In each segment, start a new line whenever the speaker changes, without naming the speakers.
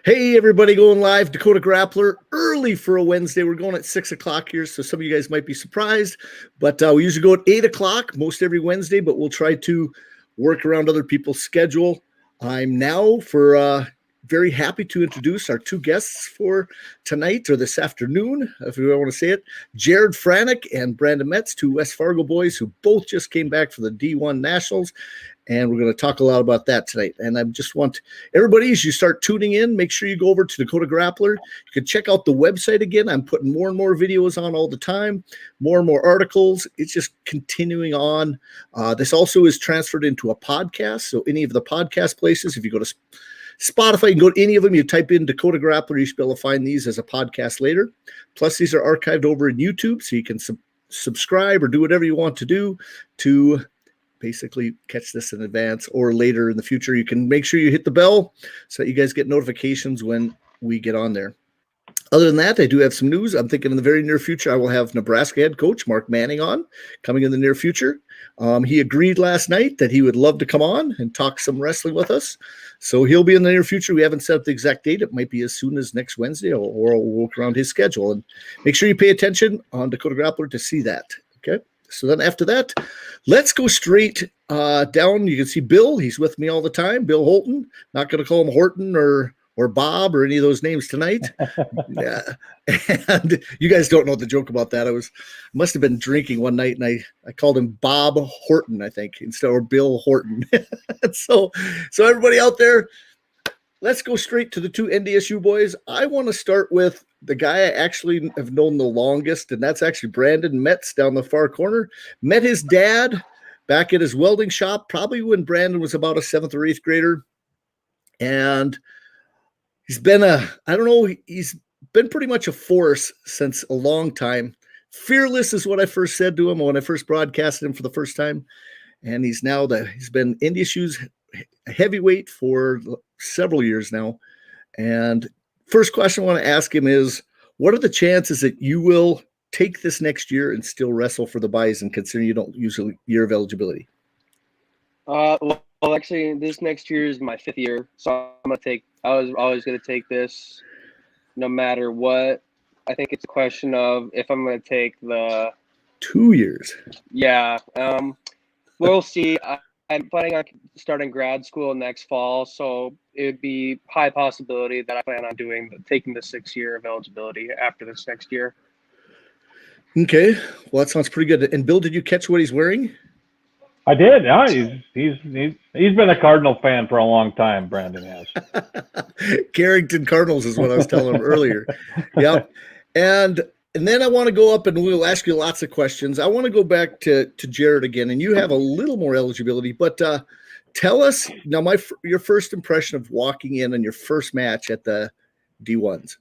Hey, everybody, going live. Dakota Grappler, early for a Wednesday. We're going at 6 o'clock here, so some of you guys might be surprised. But we usually go at 8 o'clock most every Wednesday, but we'll try to work around other people's schedule. I'm now very happy to introduce our two guests for tonight, or this afternoon, if you want to say it. Jared Franek and Brandon Metz, two West Fargo boys who both just came back for the D1 Nationals. And we're going to talk a lot about that tonight. And I just want everybody, as you start tuning in, make sure you go over to Dakota Grappler. You can check out the website again. I'm putting more and more videos on all the time, more and more articles. It's just continuing on. This also is transferred into a podcast. So any of the podcast places, if you go to Spotify, you can go to any of them. You type in Dakota Grappler, you should be able to find these as a podcast later. Plus, these are archived over in YouTube, so you can subscribe or do whatever you want to do to basically catch this in advance or later in the future. You can make sure you hit the bell so that you guys get notifications when we get on there. Other than that, I do have some news. I'm thinking in the very near future, I will have Nebraska head coach Mark Manning on coming in the near future. He agreed last night that he would love to come on and talk some wrestling with us. So he'll be in the near future. We haven't set up the exact date. It might be as soon as next Wednesday, or we'll work around his schedule. And make sure you pay attention on Dakota Grappler to see that. Okay. So then after that, let's go straight down. You can see Bill. He's with me all the time. Bill Holton. Not going to call him Horton or Bob or any of those names tonight. Yeah. And you guys don't know the joke about that. I must have been drinking one night and I called him Bob Horton, I think, instead of Bill Horton. So everybody out there, let's go straight to the two NDSU boys. I want to start with the guy I actually have known the longest, and that's actually Brandon Metz down the far corner. Met his dad back at his welding shop, probably when Brandon was about a 7th or 8th grader. And he's been he's been pretty much a force since a long time. Fearless is what I first said to him when I first broadcasted him for the first time. And he's been NDSU's heavyweight for several years now. And first question I want to ask him is, what are the chances that you will take this next year and still wrestle for the Bison, considering you don't use a year of eligibility?
Well, actually, this next year is my 5th year, so I was always going to take this no matter what. I think it's a question of if I'm going to take the
2 years.
Yeah. We'll see. I'm planning on starting grad school next fall, so it would be high possibility that I plan on taking the 6th year of eligibility after this next year.
Okay, well that sounds pretty good. And Bill, did you catch what he's wearing?
I did. Yeah, he's been a Cardinal fan for a long time. Brandon has.
Carrington Cardinals is what I was telling him earlier. Yeah, and then I want to go up and we'll ask you lots of questions. I want to go back to Jared again, and you have a little more eligibility, but tell us now your first impression of walking in on your first match at the D1s.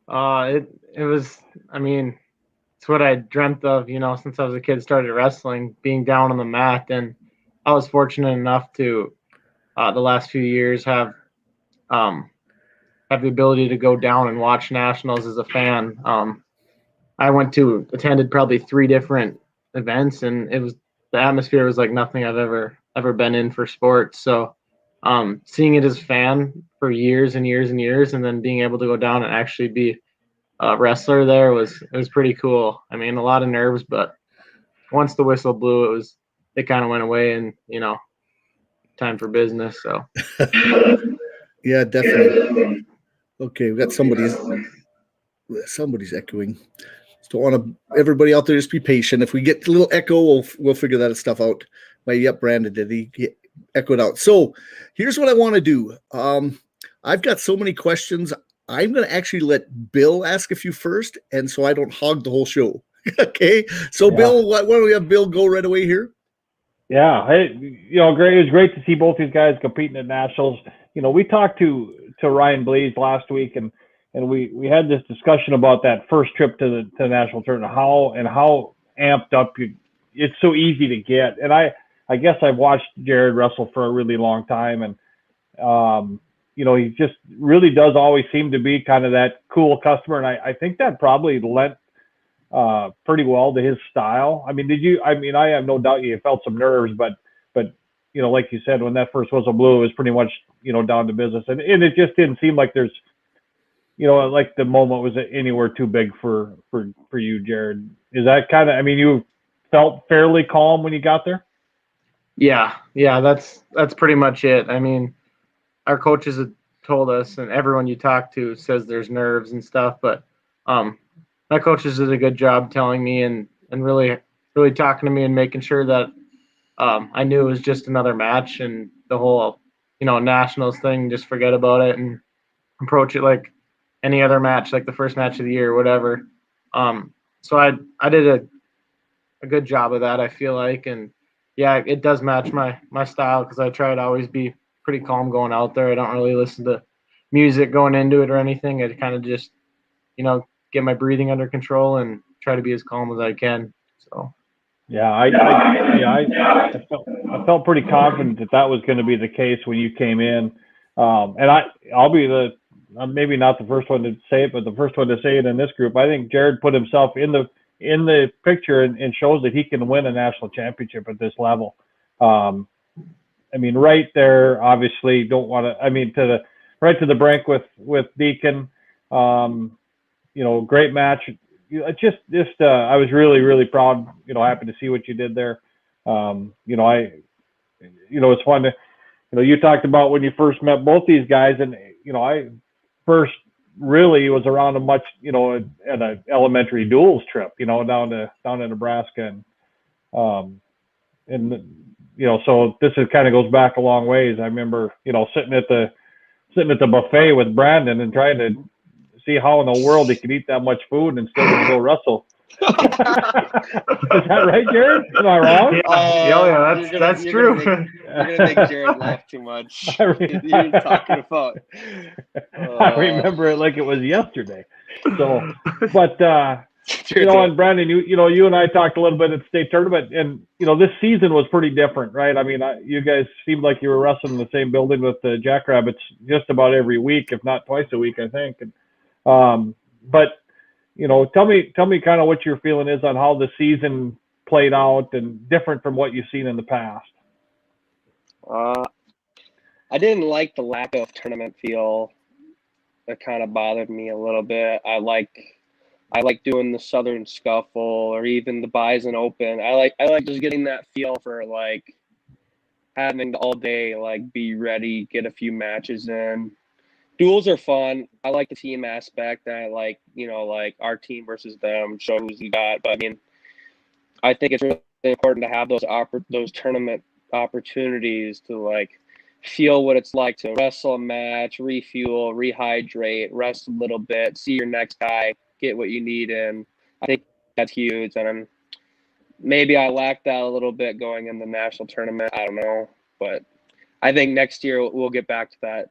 It was, I mean, it's what I dreamt of, since I was a kid, started wrestling, being down on the mat. And I was fortunate enough to, the last few years, have the ability to go down and watch nationals as a fan. I attended probably 3 different events, and the atmosphere was like nothing I've ever been in for sports. So seeing it as a fan for years and years and years, and then being able to go down and actually be a wrestler there it was pretty cool. I mean, a lot of nerves, but once the whistle blew, it kind of went away, and time for business. So
yeah, definitely. Okay, we got somebody's echoing. Just don't want everybody out there, just be patient. If we get a little echo, we'll figure that stuff out. But yep, Brandon did. He echoed out. So here's what I want to do. I've got so many questions. I'm going to actually let Bill ask a few first, and so I don't hog the whole show. Okay. So yeah. Bill, why don't we have Bill go right away here?
Yeah. Hey, great. It was great to see both these guys competing at nationals. We talked to Ryan Blaze last week, and we had this discussion about that first trip to the national tournament, how amped up it's so easy to get. And I guess I've watched Jared wrestle for a really long time, and he just really does always seem to be kind of that cool customer, and I think that probably lent pretty well to his style. I mean, I have no doubt you felt some nerves, but like you said, when that first whistle blew, it was pretty much, down to business. And it just didn't seem like there's, like the moment was anywhere too big for you, Jared. Is that kind of, you felt fairly calm when you got there?
Yeah, that's pretty much it. Our coaches have told us, and everyone you talk to says there's nerves and stuff, but my coaches did a good job telling me and really talking to me and making sure that I knew it was just another match, and the whole nationals thing, just forget about it and approach it like any other match, like the first match of the year or whatever. So I did a good job of that, I feel like, and yeah, it does match my style, because I try to always be pretty calm going out there. I don't really listen to music going into it or anything. I kind of just get my breathing under control and try to be as calm as I can. So
yeah, I felt pretty confident that was going to be the case when you came in, and I'll be I'm maybe not the first one to say it, but the first one to say it in this group. I think Jared put himself in the picture and shows that he can win a national championship at this level. Right there, obviously, don't want to. Right to the brink with Deacon. Great match. I was really, really proud. Happy to see what you did there. It's fun to. You talked about when you first met both these guys, and I first really was around at an elementary duels trip, down to Nebraska, and so this kind of goes back a long ways. I remember, sitting at the buffet with Brandon and trying to see how in the world he could eat that much food and still gonna go wrestle. Is that right, Jared? Am I wrong?
That's true.
You're gonna make Jared laugh too much. You're talking about.
I remember it like it was yesterday. So, but and Brandon, you and I talked a little bit at the state tournament, and this season was pretty different, right? You guys seemed like you were wrestling in the same building with the Jackrabbits just about every week, if not twice a week, I think. And but tell me kind of what your feeling is on how the season played out and different from what you've seen in the past.
I didn't like the lack of tournament feel. That kind of bothered me a little bit. I like doing the Southern Scuffle or even the Bison Open. I like just getting that feel for like having all day, like be ready, get a few matches in. Duels are fun. I like the team aspect. And I like, like our team versus them, show who's you got. But I think it's really important to have those tournament opportunities to like feel what it's like to wrestle a match, refuel, rehydrate, rest a little bit, see your next guy, get what you need in. I think that's huge. And maybe I lacked that a little bit going in the national tournament. I don't know. But I think next year we'll get back to that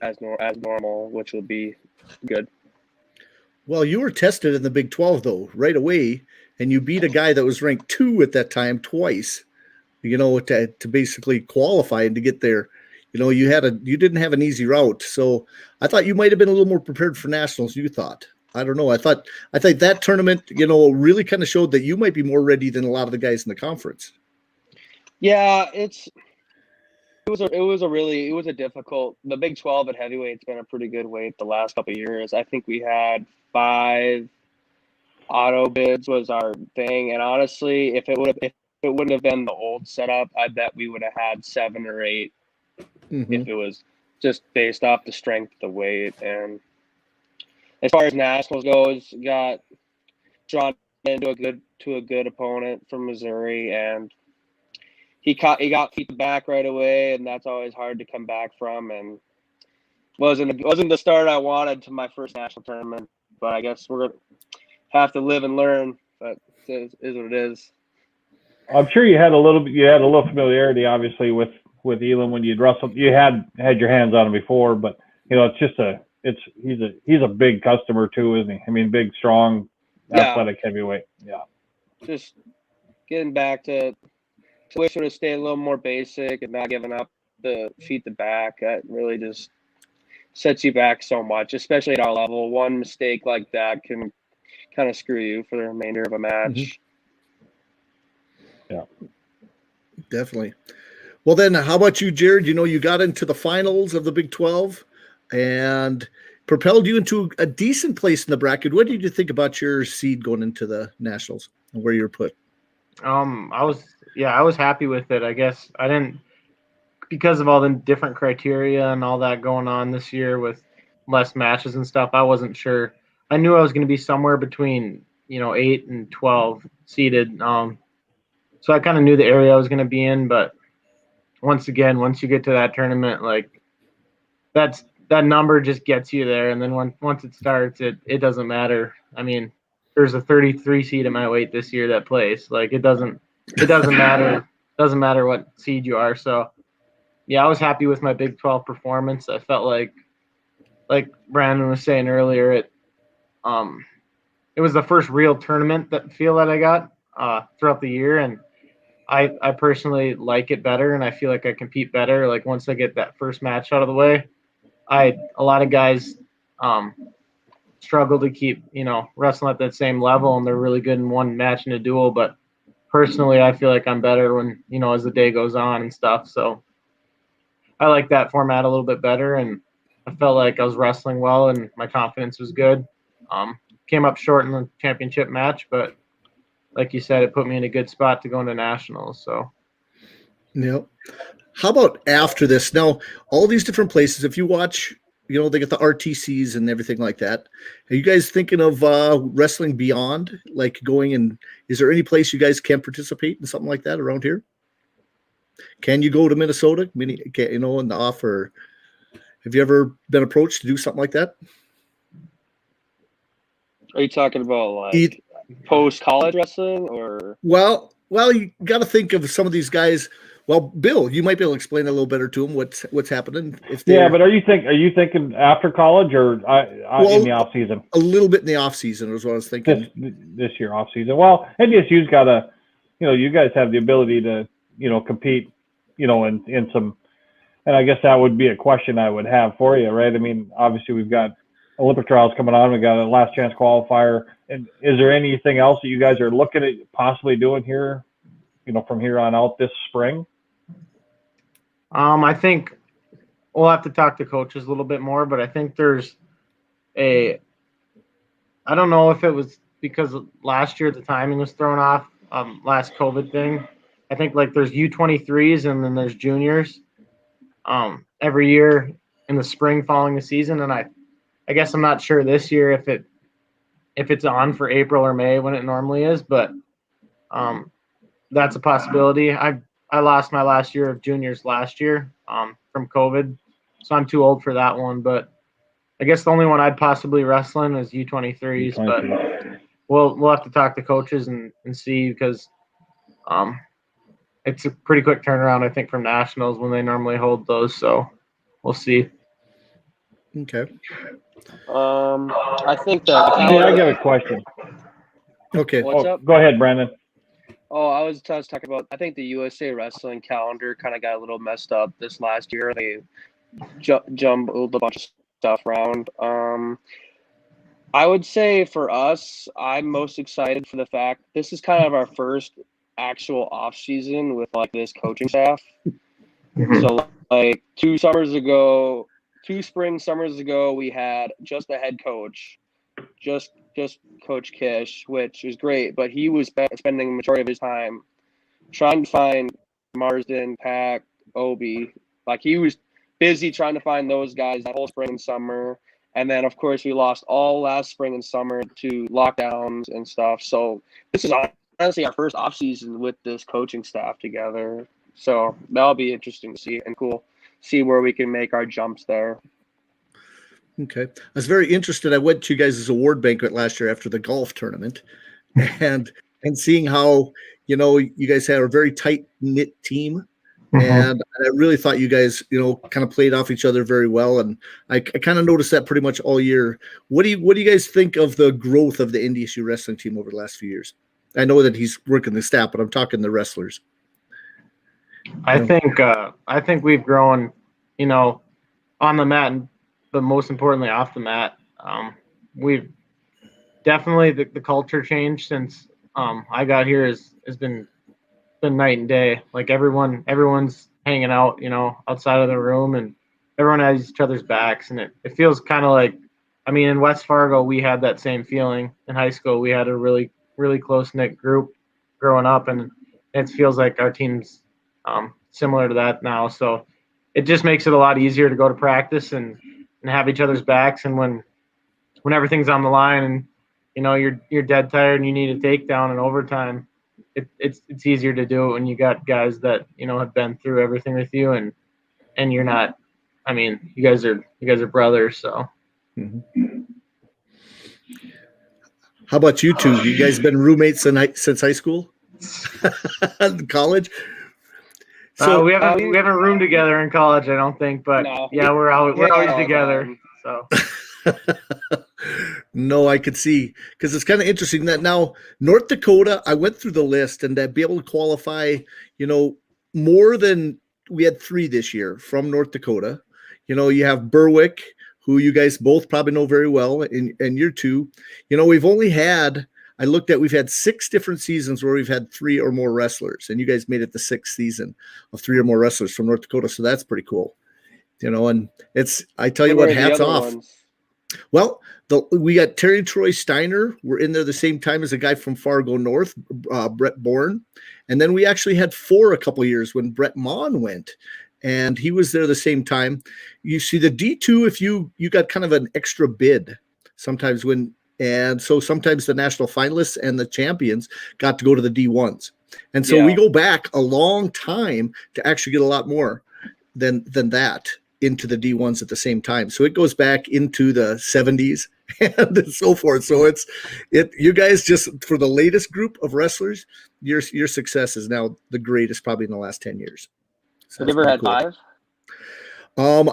as normal, which will be good.
Well, you were tested in the Big 12, though, right away, and you beat a guy that was ranked 2 at that time twice, to basically qualify and to get there. You didn't have an easy route. So I thought you might have been a little more prepared for nationals, you thought. I don't know. I thought that tournament, really kind of showed that you might be more ready than a lot of the guys in the conference.
Yeah, it was a difficult. The Big 12 at heavyweight's been a pretty good weight the last couple of years. I think we had 5 auto bids was our thing, and honestly, if it wouldn't have been the old setup, I bet we would have had 7 or 8 if it was just based off the strength of the weight. And as far as nationals goes, got drawn into a good opponent from Missouri, and he got feet back right away, and that's always hard to come back from. And wasn't the start I wanted to my first national tournament, but I guess we're gonna have to live and learn. But it is what it is.
I'm sure you had a little familiarity, obviously, with Elam when you'd wrestled. You had your hands on him before, but it's just he's a big customer too, isn't he? Big, strong, athletic heavyweight. Yeah.
Just getting back to wish would have stayed a little more basic and not giving up the feet to back. That really just sets you back so much, especially at our level. One mistake like that can kind of screw you for the remainder of a match.
Yeah,
definitely. Well, then how about you, Jared? You got into the finals of the Big 12 and propelled you into a decent place in the bracket. What did you think about your seed going into the nationals and where you were put?
I was happy with it. I guess I didn't, because of all the different criteria and all that going on this year with less matches and stuff. I wasn't sure. I knew I was going to be somewhere between 8 and 12 seeded. So I kind of knew the area I was going to be in, but once you get to that tournament, like that number just gets you there, and then once it starts, it doesn't matter. I mean, there's a 33 seed at my weight this year that plays. Like it doesn't matter. Doesn't matter what seed you are. So yeah, I was happy with my Big 12 performance. I felt like Brandon was saying earlier, it was the first real tournament that I got throughout the year, and I personally like it better, and I feel like I compete better. Like once I get that first match out of the way, a lot of guys struggle to keep wrestling at that same level, and they're really good in one match in a duel. But personally, I feel like I'm better when as the day goes on and stuff. So I like that format a little bit better, and I felt like I was wrestling well, and my confidence was good. Came up short in the championship match, but like you said, it put me in a good spot to go into nationals. So,
Yep. How about after this? Now, all these different places, if you watch, they get the RTCs and everything like that. Are you guys thinking of wrestling beyond, like going and is there any place you guys can participate in something like that around here? Can you go to Minnesota, in the offer? Have you ever been approached to do something like that?
Are you talking about like post-college wrestling or?
Well, you got to think of some of these guys. Well, Bill, you might be able to explain a little better to them what's happening.
But are you thinking after college or in the off season?
A little bit in the off season is what I was thinking.
This year off season. Well, NDSU's got you guys have the ability to compete, in some, and I guess that would be a question I would have for you, right? I mean, obviously we've got Olympic trials coming on. We got a last chance qualifier. And is there anything else that you guys are looking at possibly doing here, from here on out this spring?
I think we'll have to talk to coaches a little bit more, but I think there's I don't know if it was because last year the timing was thrown off, last COVID thing. I think like there's U23s and then there's juniors every year in the spring following the season. And I guess I'm not sure this year if it's on for April or May when it normally is, but that's a possibility. I lost my last year of juniors last year from COVID, so I'm too old for that one. But I guess the only one I'd possibly wrestle in is U23s. But we'll have to talk to coaches and see, because it's a pretty quick turnaround, I think, from nationals when they normally hold those. So we'll see.
Okay.
I think that.
I got a question.
Okay.
What's up?
Go ahead, Brandon.
Oh, I was talking about. I think the USA Wrestling calendar kind of got a little messed up this last year. They jumbled a bunch of stuff around. I would say for us, I'm most excited for the fact this is kind of our first actual off season with like this coaching staff. So like 2 spring summers ago, we had just the head coach, just Coach Kish, which is great, but he was spending the majority of his time trying to find Marsden, Pack, Obi. Like he was busy trying to find those guys that whole spring and summer. And then of course we lost all last spring and summer to lockdowns and stuff. So this is honestly our first off season with this coaching staff together. So that'll be interesting to see and cool. See where we can make our jumps there.
Okay. I was very interested. I went to you guys' award banquet last year after the golf tournament and seeing how, you guys had a very tight knit team. And I really thought you guys, kind of played off each other very well. And I kind of noticed that pretty much all year. What do you guys think of the growth of the NDSU wrestling team over the last few years? I know that he's working the staff, but I'm talking the wrestlers.
I think we've grown, on the mat, but most importantly off the mat. We've definitely the culture change since I got here has been night and day. Like everyone's hanging out, outside of the room, and everyone has each other's backs, and it feels kind of like, I mean, in West Fargo, we had that same feeling. In high school, we had a really, really close-knit group growing up, and it feels like our team's similar to that now. So it just makes it a lot easier to go to practice and have each other's backs. And when everything's on the line and, you're dead tired and you need a takedown in overtime, it's easier to do it when you got guys that, have been through everything with you, and you're not, I mean, you guys are brothers, so.
Mm-hmm. How about you two? You guys been roommates since high school? College?
So we haven't roomed together in college, I don't think, but
no.
Yeah, we're always together. So
no, I could see, because it's kind of interesting that now North Dakota, I went through the list, and to be able to qualify, more than we had 3 this year from North Dakota. You have Berwick, who you guys both probably know very well, and you're 2. We've only had, we've had 6 different seasons where we've had 3 or more wrestlers, and you guys made it the 6th season of 3 or more wrestlers from North Dakota. So that's pretty cool, and I tell you what, hats off. Ones? Well, we got Terry Troy Steiner. We're in there the same time as a guy from Fargo North, Brett Bourne. And then we actually had 4 a couple of years when Brett Mon went, and he was there the same time. You see the D2, if you got kind of an extra bid sometimes and so sometimes the national finalists and the champions got to go to the D1s. And so we go back a long time to actually get a lot more than that into the D1s at the same time. So it goes back into the 70s and so forth. So you guys, just for the latest group of wrestlers, your success is now the greatest probably in the last 10 years. So
have you ever had cool.
5?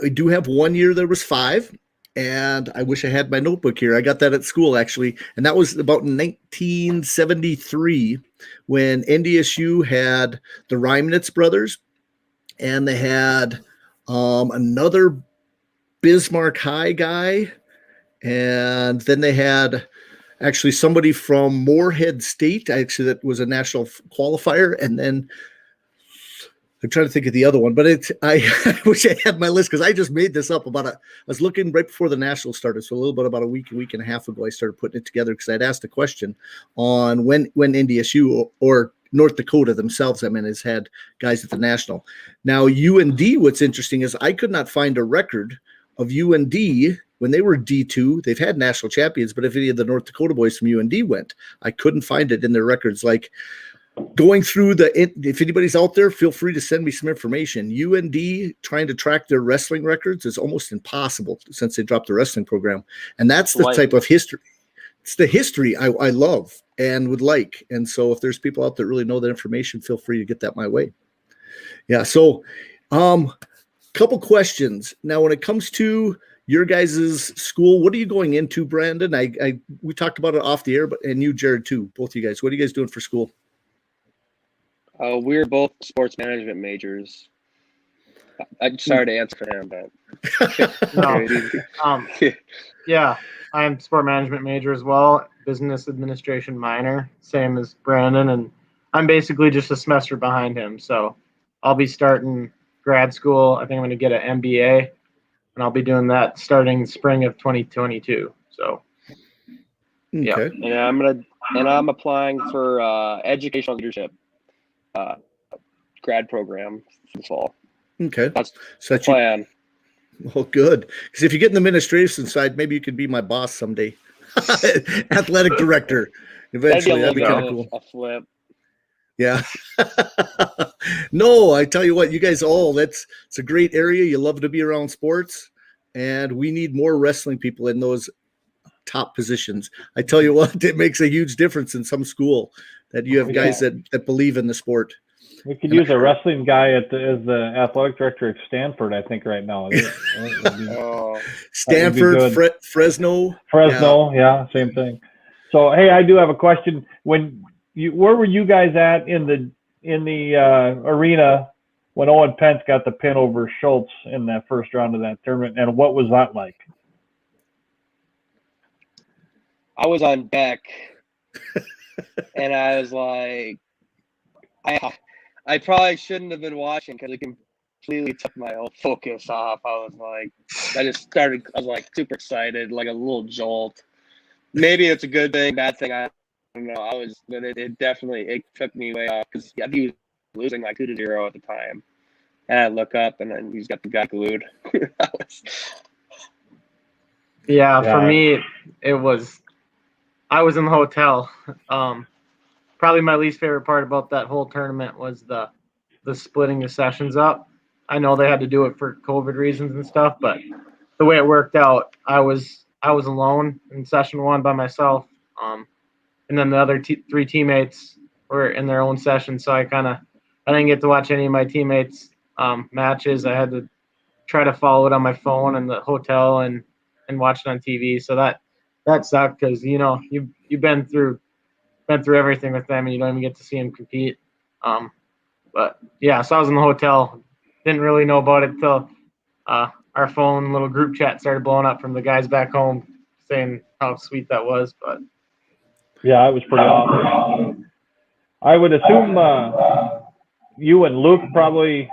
I do have 1 year there was 5, and I wish I had my notebook here. I got that at school actually, and that was about 1973 when NDSU had the Reimnitz brothers, and they had another Bismarck High guy, and then they had actually somebody from Moorhead State, actually, that was a national qualifier, and then I'm trying to think of the other one, but I wish I had my list, because I just made this up I was looking right before the national started. So a little bit about a week and a half ago, I started putting it together, because I'd asked a question on when NDSU or North Dakota themselves, has had guys at the national. Now, UND, what's interesting is I could not find a record of UND when they were D2. They've had national champions, but if any of the North Dakota boys from UND went, I couldn't find it in their records. Like, going through if anybody's out there, feel free to send me some information. UND trying to track their wrestling records is almost impossible since they dropped the wrestling program. And that's the type of history. It's the history I love and would like. And so if there's people out there that really know that information, feel free to get that my way. Yeah. So, couple questions. Now, when it comes to your guys' school, what are you going into, Brandon? We talked about it off the air, and you, Jared, too, both of you guys. What are you guys doing for school?
We're both sports management majors. I'm sorry to answer for him, but
yeah, I'm sport management major as well, business administration minor, same as Brandon, and I'm basically just a semester behind him. So I'll be starting grad school. I think I'm going to get an MBA, and I'll be doing that starting spring of 2022. So
okay.
Yeah, I'm applying for educational leadership grad program this fall.
Okay.
That's the plan.
Well, good. Because if you get in the administration side, maybe you could be my boss someday. Athletic director. Eventually, that'd be kind of cool.
A flip.
Yeah. No, I tell you what, you guys it's a great area. You love to be around sports, and we need more wrestling people in those top positions. I tell you what, it makes a huge difference in some school that you have guys that believe in the sport.
We could use a wrestling guy as the athletic director at Stanford, I think, right now.
Stanford, Fresno.
Yeah, same thing. So, hey, I do have a question. Where were you guys at in the arena when Owen Pence got the pin over Schultz in that first round of that tournament, and what was that like?
I was on deck, and I was like, I probably shouldn't have been watching because it completely took my whole focus off. I was like super excited, like a little jolt. Maybe it's a good thing, bad thing. I don't know. But it took me way off because I think he was losing like 2-0 at the time. And I look up and then he's got the guy glued.
Yeah, for me, I was in the hotel. Probably my least favorite part about that whole tournament was the splitting the sessions up. I know they had to do it for COVID reasons and stuff, but the way it worked out, I was alone in session 1 by myself, and then the other 3 teammates were in their own session. So I didn't get to watch any of my teammates' matches. I had to try to follow it on my phone in the hotel and watch it on TV. So that sucked because you've been through everything with them and you don't even get to see them compete. But yeah, so I was in the hotel, didn't really know about it till our phone little group chat started blowing up from the guys back home saying how sweet that was. But
yeah, it was pretty awesome. I would assume you and Luke probably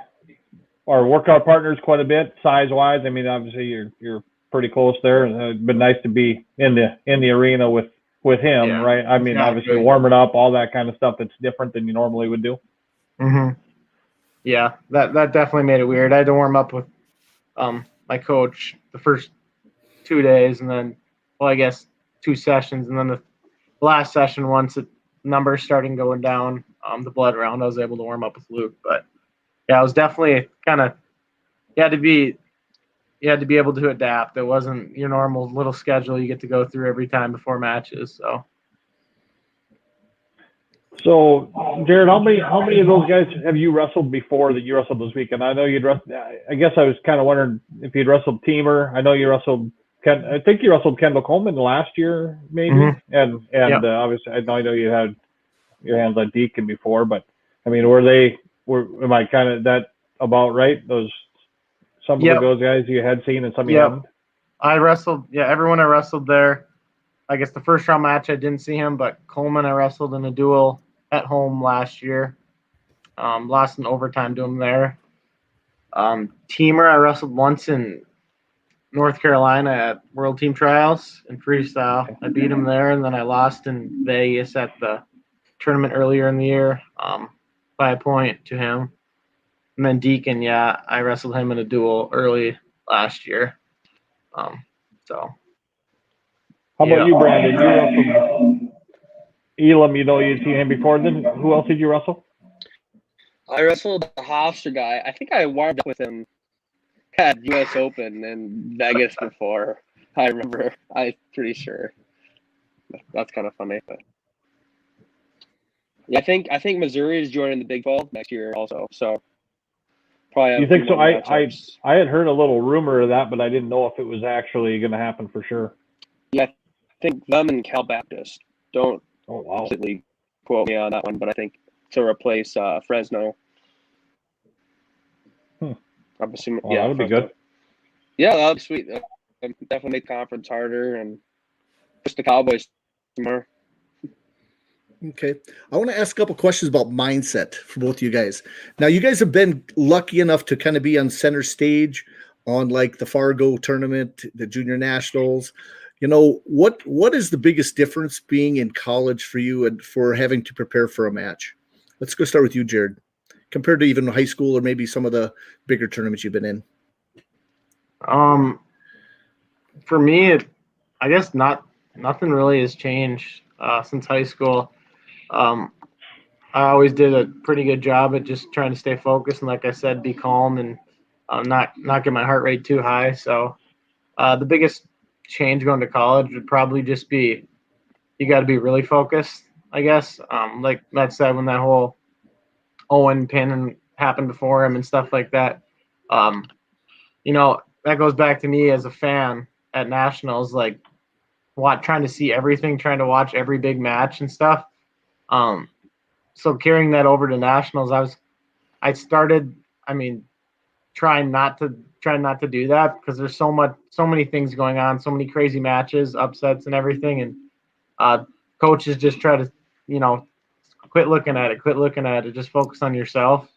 are workout partners quite a bit, size-wise. I mean, obviously you're pretty close there. It'd been nice to be in the arena with him,
Yeah,
right? I mean,
exactly.
obviously warming up, all that kind of stuff that's different than you normally would do.
Mm-hmm. Yeah, that definitely made it weird. I had to warm up with my coach the first 2 days, and then, well, I guess 2 sessions, and then the last session, once the numbers started going down, the blood round, I was able to warm up with Luke. But yeah, it was definitely kind of you had to be able to adapt. It wasn't your normal little schedule you get to go through every time before matches.
So, Jared, how many of those guys have you wrestled before that you wrestled this weekend? I know I guess I was kind of wondering if you'd wrestled Teamer. I know you wrestled I think you wrestled Kendall Coleman last year, maybe. Mm-hmm. And yep. Obviously, I know you had your hands on Deacon before, but I mean, am I kind of that about right? Some of those guys you had seen and some you hadn't?
I wrestled, everyone I wrestled there. I guess the first round match I didn't see him, but Coleman I wrestled in a duel at home last year. Lost in overtime to him there. Teamer I wrestled once in North Carolina at World Team Trials in freestyle. I beat him there, and then I lost in Vegas at the tournament earlier in the year by a point to him. And then Deacon, I wrestled him in a duel early last year.
How about you, Brandon? You wrestled Elam, you'd seen him before. Then who else did you wrestle?
I wrestled the Hofstra guy. I think I warmed up with him at U.S. Open in Vegas before. I remember. I'm pretty sure. That's kind of funny. But yeah, I think Missouri is joining the Big 12 next year also. So probably.
You think so? I had heard a little rumor of that, but I didn't know if it was actually going to happen for sure.
Yeah, I think them and Cal Baptist. Don't completely quote me on that one, but I think to replace Fresno. I'm assuming.
Well, that would be good.
Yeah, that would be sweet. Definitely make conference harder and push the Cowboys more.
Okay. I want to ask a couple questions about mindset for both of you guys. Now, you guys have been lucky enough to kind of be on center stage on like the Fargo tournament, the junior nationals. What is the biggest difference being in college for you and for having to prepare for a match? Let's go start with you, Jared, compared to even high school or maybe some of the bigger tournaments you've been in.
For me, I guess nothing really has changed since high school. I always did a pretty good job at just trying to stay focused and, like I said, be calm and not get my heart rate too high. So the biggest change going to college would probably just be you got to be really focused, I guess. Like Metz said, when that whole Owen pin happened before him and stuff like that, that goes back to me as a fan at nationals, like trying to see everything, trying to watch every big match and stuff. So carrying that over to nationals, I started trying not to do that because there's so many things going on, so many crazy matches, upsets and everything. And coaches just try to, quit looking at it, just focus on yourself.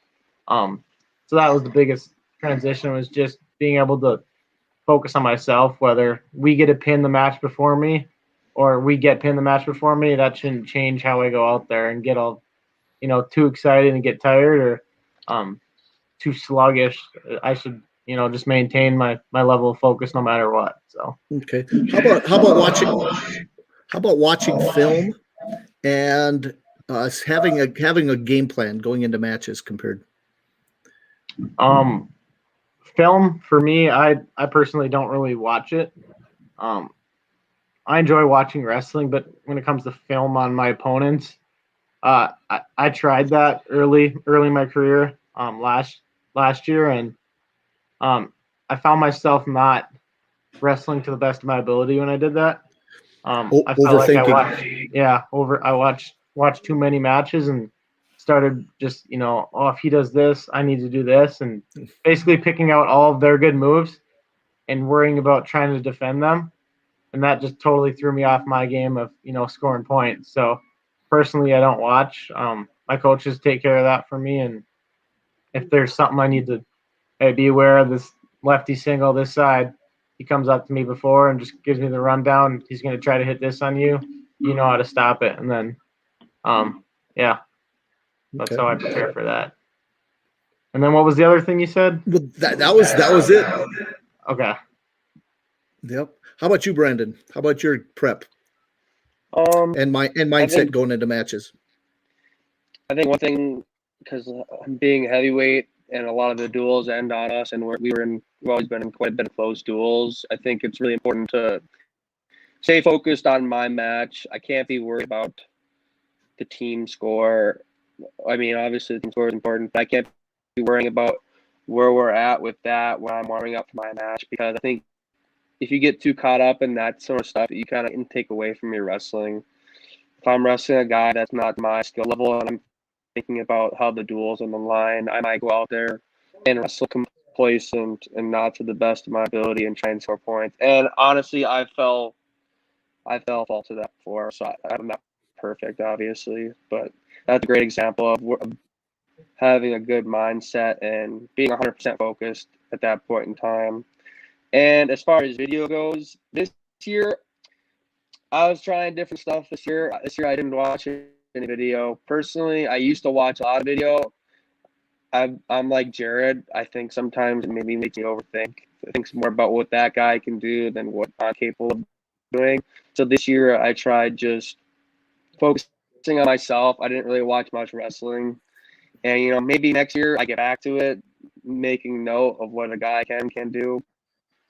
So that was the biggest transition, was just being able to focus on myself. Whether we get to pin the match before me or we get pinned the match before me, that shouldn't change how I go out there and get all, too excited and get tired or too sluggish. I should, just maintain my level of focus no matter what. So
okay. How about watching film and having a game plan going into matches compared?
Film for me, I personally don't really watch it. I enjoy watching wrestling, but when it comes to film on my opponents, I tried that early in my career last year, and I found myself not wrestling to the best of my ability when I did that. I felt like I watched too many matches and started just, if he does this, I need to do this, and basically picking out all of their good moves and worrying about trying to defend them. And that just totally threw me off my game of, scoring points. So personally, I don't watch. My coaches take care of that for me. And if there's something I need to be aware of, this lefty single this side, he comes up to me before and just gives me the rundown. He's going to try to hit this on you. You know how to stop it. And then, that's how I prepare for that. And then what was the other thing you said?
That was it.
Okay.
Yep. How about you, Brandon? How about your prep? And mindset going into matches?
I think one thing, because being heavyweight and a lot of the duels end on us, and we've always been in quite a bit of close duels. I think it's really important to stay focused on my match. I can't be worried about the team score. I mean, obviously the team score is important, but I can't be worrying about where we're at with that when I'm warming up for my match, because I think if you get too caught up in that sort of stuff, you kind of can take away from your wrestling. If I'm wrestling a guy that's not my skill level and I'm thinking about how the duel's on the line, I might go out there and wrestle complacent and not to the best of my ability and try and score points. And honestly, I fell to that before, so I'm not perfect, obviously, but that's a great example of having a good mindset and being 100% focused at that point in time. And as far as video goes, this year, I was trying different stuff this year. This year, I didn't watch any video. Personally, I used to watch a lot of video. I'm like Jared. I think sometimes it maybe makes me overthink. I think more about what that guy can do than what I'm capable of doing. So this year, I tried just focusing on myself. I didn't really watch much wrestling. And, maybe next year I get back to it, making note of what a guy can do.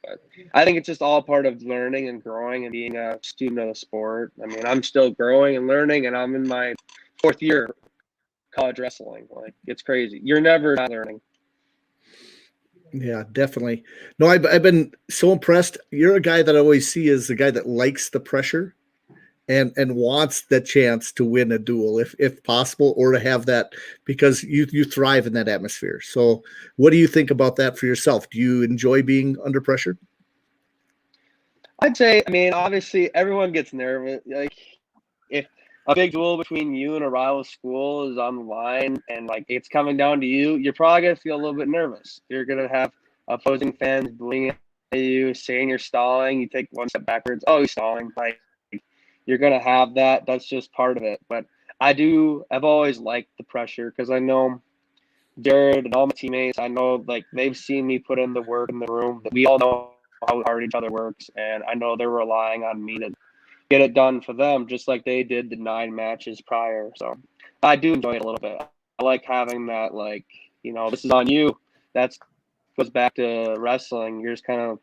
But I think it's just all part of learning and growing and being a student of the sport. I mean, I'm still growing and learning, and I'm in my 4th year college wrestling. Like, it's crazy. You're never not learning.
Yeah, definitely. No, I've been so impressed. You're a guy that I always see as the guy that likes the pressure and wants the chance to win a duel if possible, or to have that, because you thrive in that atmosphere. So what do you think about that for yourself? Do you enjoy being under pressure?
I'd say, I mean, obviously everyone gets nervous. Like, if a big duel between you and a rival school is on the line and like it's coming down to you, you're probably going to feel a little bit nervous. You're going to have opposing fans booing at you, saying you're stalling. You take one step backwards. Oh, he's stalling. Like, you're going to have that. That's just part of it. But I've always liked the pressure, because I know Jared and all my teammates, I know like they've seen me put in the work in the room. We all know how hard each other works, and I know they're relying on me to get it done for them, just like they did the 9 matches prior. So I do enjoy it a little bit. I like having that, like, this is on you. That goes back to wrestling. You're just kind of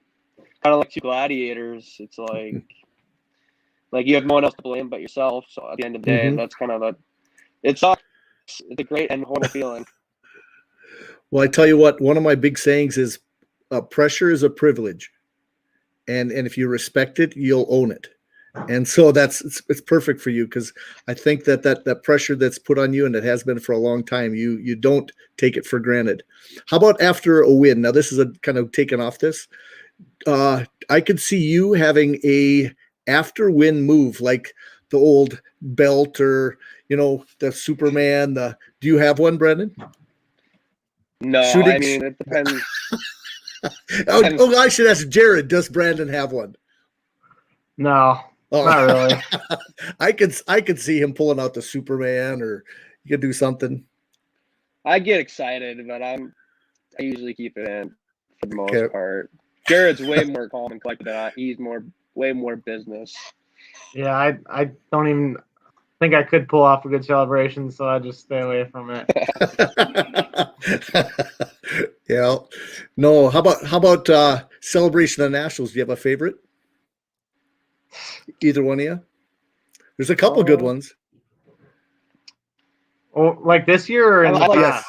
like 2 gladiators. It's like you have no one else to blame but yourself. So at the end of the day, that's kind of it sucks. It's a great and horrible feeling.
Well, I tell you what, one of my big sayings is pressure is a privilege. And if you respect it, you'll own it. And so it's perfect for you, because I think that pressure that's put on you, and it has been for a long time, you don't take it for granted. How about after a win? Now, this is a kind of taken off this. I could see you having a after win move, like old belt or, the Superman. Do you have one, Brendan?
No,
Shooting
I mean, it depends.
I should ask Jared, does Brandon have one?
No,
Oh.
not really.
I could see him pulling out the Superman, or you could do something.
I get excited, but I usually keep it in for the most
Okay.
part. Jared's way more calm and collected than I. He's way more business.
Yeah, I don't even think I could pull off a good celebration, so I just stay away from it.
Yeah. No. How about celebration of nationals? Do you have a favorite? Either one of you? There's a couple good ones.
Oh, like this year or in the
like-
past?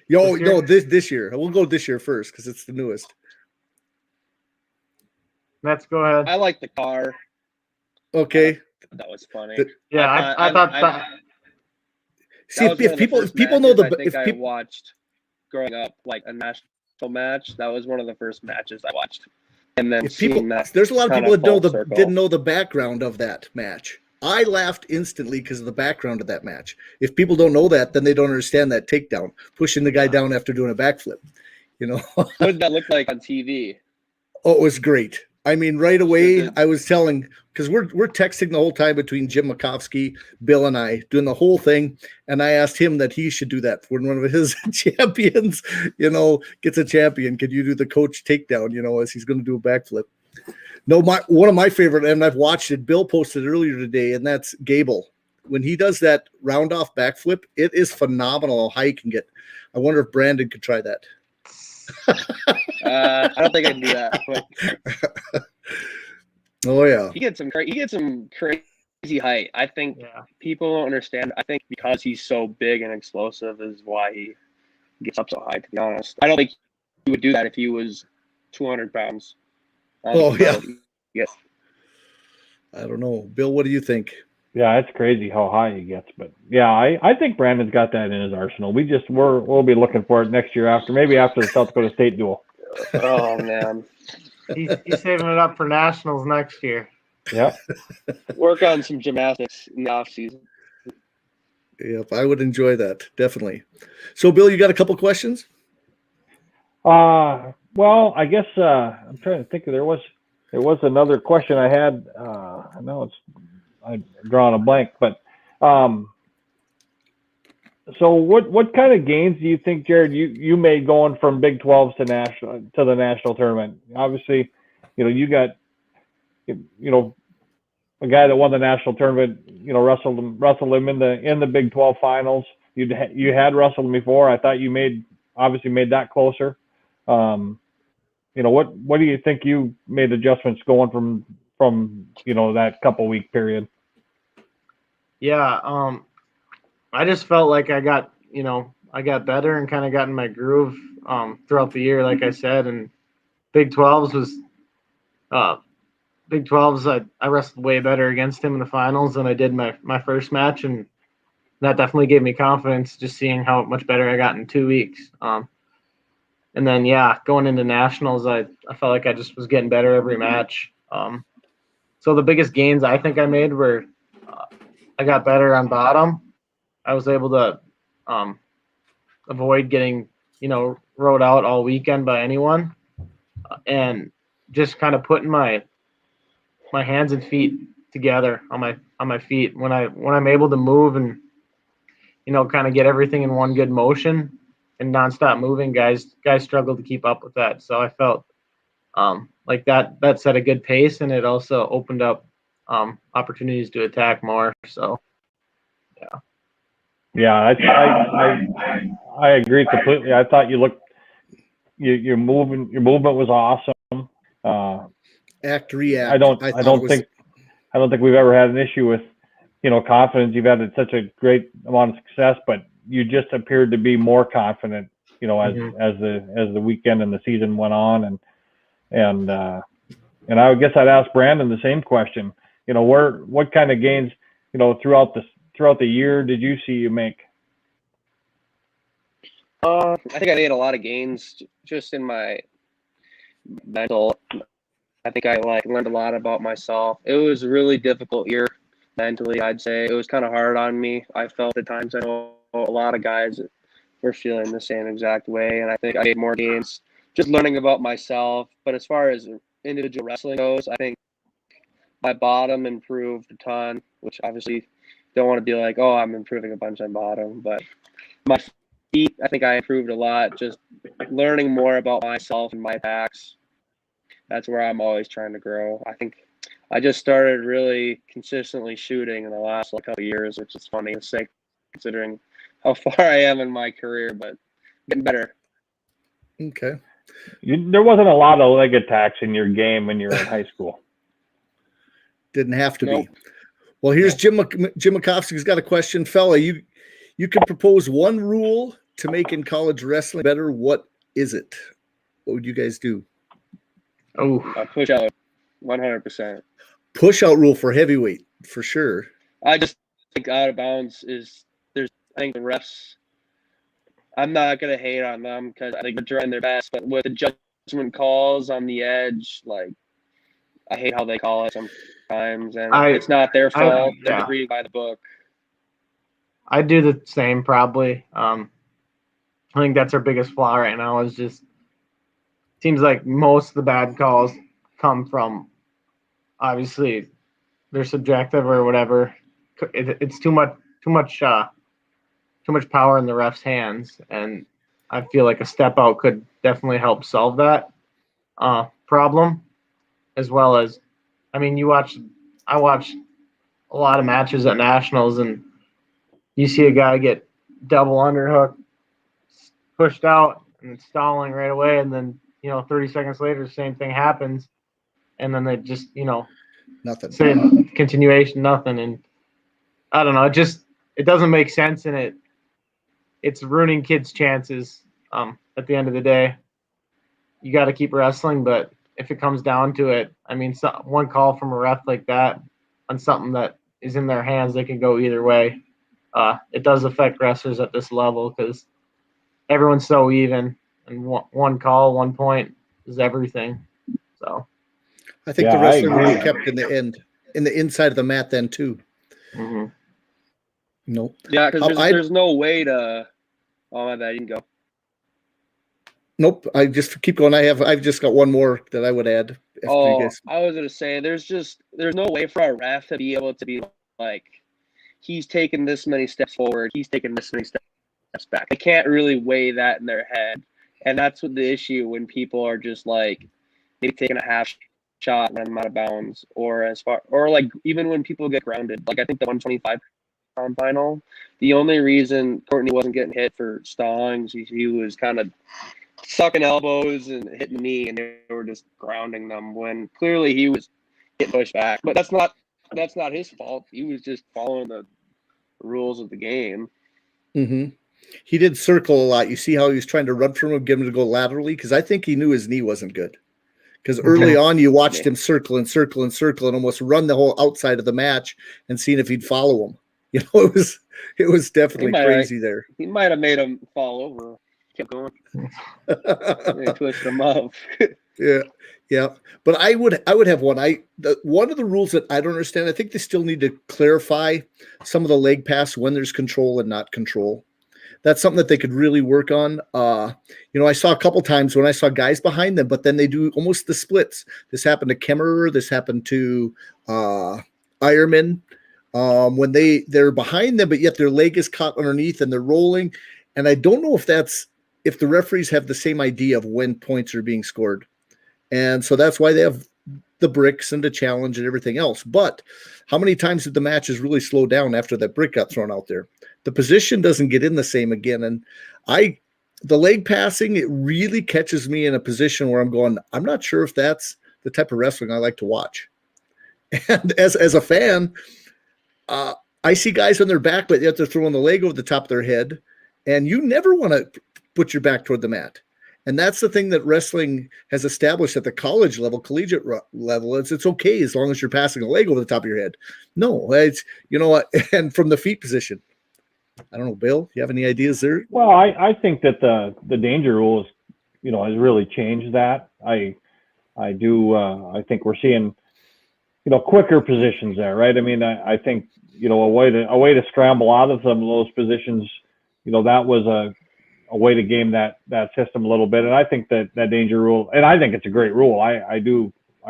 Yo,
This year?
no, this year. We'll go this year first because it's the newest.
Let's go ahead.
I like the car.
Okay.
That was funny.
Yeah, I thought that.
See,
That was one
if
of the
people
first
know
matches
the
I
if
think
people
I watched growing up, like a national match. That was one of the first matches I watched, and then
if people
seeing that
there's a lot of
kind
people
of
that know
full circle.
didn't know the background of that match. I laughed instantly because of the background of that match. If people don't know that, then they don't understand that takedown, pushing the guy down after doing a backflip.
What did that look like on TV?
Oh, it was great. I mean, right away,
Good.
I was telling, because we're texting the whole time between Jim Mckee, Bill, and I, doing the whole thing. And I asked him that he should do that when one of his champions, gets a champion. Could you do the coach takedown, as he's going to do a backflip? No, one of my favorite, and I've watched it, Bill posted earlier today, and that's Gable. When he does that round off backflip, it is phenomenal how high he can get. I wonder if Brandon could try that.
I don't think I can do that. But
Oh yeah.
he gets some crazy height. I think
Yeah.
people don't understand. I think because he's so big and explosive is why he gets up so high. To be honest, I don't think he would do that if he was 200 pounds.
Oh, yeah.
Yes.
I don't know. Bill, what do you think?
Yeah, it's crazy how high he gets, but yeah, I think Brandon's got that in his arsenal. We'll be looking for it next year maybe after the South Dakota State duel.
Oh man.
He's saving it up for nationals next year.
Yeah.
Work on some gymnastics in the off season.
Yep, I would enjoy that, definitely. So, Bill, you got a couple questions?
Well, I guess I'm trying to think. There was another question I had. I know I'm drawing a blank, but so what kind of gains do you think, Jared, you made going from Big 12s to the national tournament? Obviously, you got a guy that won the national tournament, wrestled him in the Big 12 finals. You had wrestled him before. I thought you obviously made that closer. What do you think you made adjustments going from that couple week period?
Yeah, I just felt like I got better and kind of got in my groove throughout the year, like I said. And Big 12s I wrestled way better against him in the finals than I did my first match, and that definitely gave me confidence just seeing how much better I got in 2 weeks. And then going into nationals, I felt like I just was getting better every match. So the biggest gains I think I made were I got better on bottom. I was able to avoid getting rode out all weekend by anyone, and just kind of putting my hands and feet together on my feet when I'm able to move and kind of get everything in one good motion and nonstop moving. Guys struggle to keep up with that. So I felt like that set a good pace, and it also opened up opportunities to attack more. So
yeah, I agree completely. I thought your movement was awesome.
Act, react.
I don't think we've ever had an issue with confidence. You've had such a great amount of success, but you just appeared to be more confident as the weekend and the season went on. And I guess I'd ask Brandon the same question. What kind of gains throughout the year did you see you make?
I think I made a lot of gains just in my mental. I think I learned a lot about myself. It was a really difficult year. mentally, I'd say it was kind of hard on me. I felt at times, I know a lot of guys were feeling the same exact way, and I think I made more gains just learning about myself. But as far as individual wrestling goes, I think my bottom improved a ton, which obviously don't want to be like, oh, I'm improving a bunch on bottom, but my feet, I think I improved a lot, just learning more about myself and my backs. That's where I'm always trying to grow. I think I just started really consistently shooting in the last couple of years, which is funny to say considering how far I am in my career, but getting better.
Okay.
There wasn't a lot of leg attacks in your game when you were in high school.
Didn't have to
Nope.
be. Well, here's Jim Makovsky's got a question. Fella, you can propose one rule to make in college wrestling better. What is it? What would you guys do?
Oh,
Push out 100%.
Push out rule for heavyweight, for sure.
I just think out of bounds is I think the refs, I'm not going to hate on them because I think they're trying their best, but with the judgment calls on the edge, like, I hate how they call it sometimes, and it's not their fault. They're reading by the book.
I do the same probably. I think that's our biggest flaw right now is just seems like most of the bad calls come from obviously they're subjective or whatever. It's too much power in the ref's hands, and I feel like a step out could definitely help solve that problem. As well as, I mean, I watched a lot of matches at nationals, and you see a guy get double underhook, pushed out, and it's stalling right away, and then 30 seconds later, the same thing happens, and then they just
Nothing.
say continuation, nothing, and I don't know, it doesn't make sense, and it's ruining kids' chances. At the end of the day, you got to keep wrestling, but if it comes down to it, I mean, one call from a ref like that on something that is in their hands, they can go either way. It does affect wrestlers at this level because everyone's so even, and one call, 1 point is everything. So
I think the wrestler will be kept in the inside of the mat then too.
Mm-hmm.
Nope.
Yeah, because there's no way to. Oh my bad, you can go.
Nope. I just keep going. I've just got one more that I would add.
I was gonna say there's no way for a ref to be able to be like, he's taken this many steps forward, he's taken this many steps back. They can't really weigh that in their head, and that's what the issue when people are just like maybe taking a half shot and then out of bounds, or like even when people get grounded. Like I think the 125-pound final, the only reason Courtney wasn't getting hit for stallings, he was kind of sucking elbows and hitting the knee, and they were just grounding them when clearly he was getting pushed back. But that's not his fault. He was just following the rules of the game.
Mm-hmm. He did circle a lot. You see how he was trying to run from him, get him to go laterally, because I think he knew his knee wasn't good. Because early on, you watched him circle and circle and circle and almost run the whole outside of the match and seeing if he'd follow him. It was definitely crazy there.
He might have made him fall over. Kept going. They pushed him up.
Yeah. But I would have one. One of the rules that I don't understand, I think they still need to clarify some of the leg pass when there's control and not control. That's something that they could really work on. I saw a couple times when I saw guys behind them, but then they do almost the splits. This happened to Kemmerer. This happened to Ironman. When they're behind them, but yet their leg is caught underneath and they're rolling. And I don't know if the referees have the same idea of when points are being scored. And so that's why they have the bricks and the challenge and everything else. But how many times did the matches really slow down after that brick got thrown out there? The position doesn't get in the same again. And the leg passing, it really catches me in a position where I'm going, I'm not sure if that's the type of wrestling I like to watch. And as a fan, I see guys on their back, but yet they're throwing the leg over the top of their head. And you never want to put your back toward the mat. And that's the thing that wrestling has established at the college level, collegiate level. It's okay as long as you're passing a leg over the top of your head. No, it's, and from the feet position. I don't know, Bill, you have any ideas there?
Well, I think that the danger rules, has really changed that. I think we're seeing quicker positions there, right? I mean, I think, a way to scramble out of some of those positions, that was a way to game that system a little bit. And I think that danger rule, and I think it's a great rule. I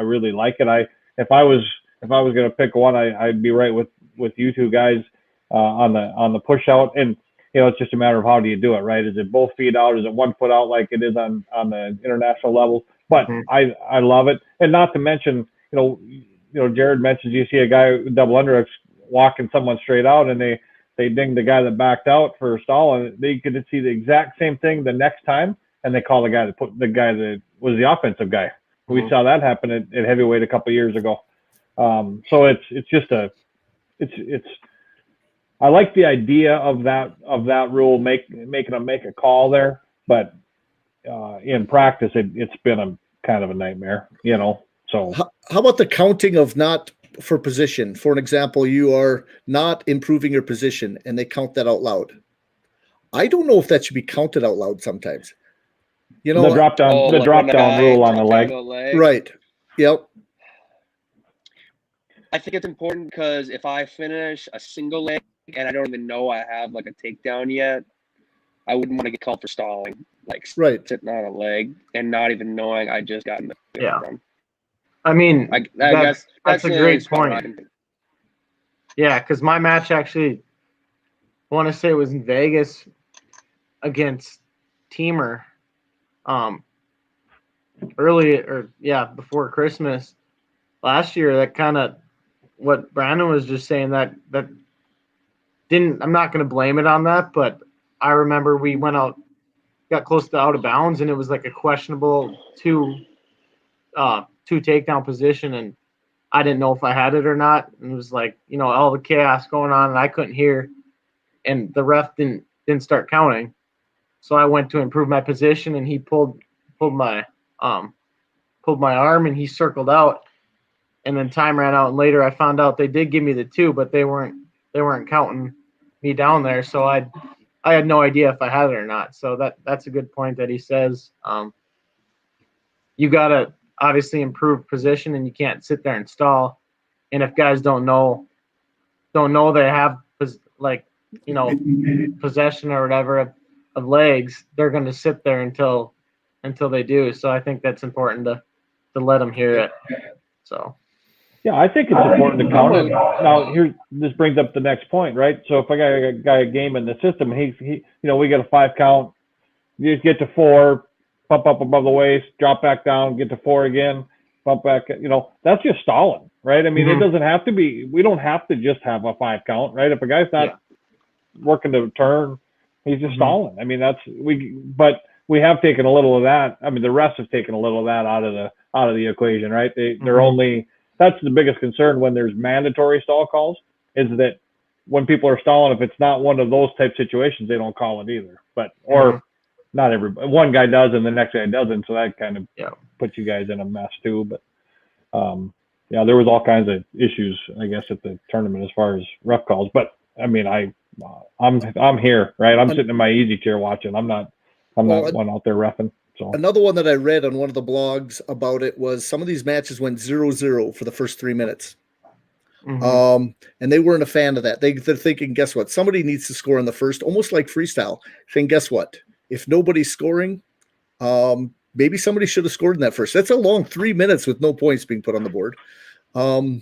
really like it. If I was going to pick one, I'd be right with you two guys on the push out. And it's just a matter of how do you do it, right? Is it both feet out? Is it 1 foot out like it is on the international level? But I love it. And not to mention, Jared mentions you see a guy double underhooks walking someone straight out, and they ding the guy that backed out for a stall, and they get to see the exact same thing the next time, and they call the guy that was the offensive guy. We saw that happen at heavyweight a couple of years ago. So it's I like the idea of that rule, making them make a call there, but in practice it's been a kind of a nightmare, So
how about the counting of not for position? For an example, you are not improving your position and they count that out loud. I don't know if that should be counted out loud sometimes.
The drop down rule on the leg.
Right. Yep.
I think it's important because if I finish a single leg and I don't even know I have like a takedown yet, I wouldn't want to get called for stalling, like sitting on a leg and not even knowing I just got in the from.
I mean,
I guess
that's a great point. Yeah, because my match actually, I want to say it was in Vegas against Teamer, before Christmas last year. That kind of what Brandon was just saying. That didn't. I'm not going to blame it on that, but I remember we went out, got close to out of bounds, and it was like a questionable two takedown position, and I didn't know if I had it or not. And it was like, all the chaos going on, and I couldn't hear, and the ref didn't start counting. So I went to improve my position, and he pulled my arm, and he circled out, and then time ran out. And later I found out they did give me the 2, but they weren't counting me down there. So I had no idea if I had it or not. So that's a good point that he says. You gotta obviously improve position, and you can't sit there and stall. And if guys don't know they have possession or whatever of legs, they're going to sit there until they do. So I think that's important to let them hear it. So
yeah, I think it's important to count it. Now this brings up the next point, right? So if I got a guy game in the system, he we get a 5 count, you just get to 4. Bump up above the waist, drop back down, get to 4 again, bump back. That's just stalling, right? I mean, it doesn't have to be. We don't have to just have a 5 count, right? If a guy's not working to turn, he's just stalling. I mean, but we have taken a little of that. I mean, the refs have taken a little of that out of the equation, right? They're only. That's the biggest concern when there's mandatory stall calls, is that when people are stalling, if it's not one of those type situations, they don't call it either. But not everybody. One guy does, and the next guy doesn't. So that kind of puts you guys in a mess too. But there was all kinds of issues, I guess, at the tournament as far as ref calls. But I mean, I'm here, right? I'm sitting in my easy chair watching. I'm not one out there reffing. So
another one that I read on one of the blogs about it was some of these matches went 0-0 for the first 3 minutes. And they weren't a fan of that. They're thinking, guess what? Somebody needs to score in the first, almost like freestyle. Saying, guess what? If nobody's scoring, maybe somebody should have scored in that first. That's a long 3 minutes with no points being put on the board. I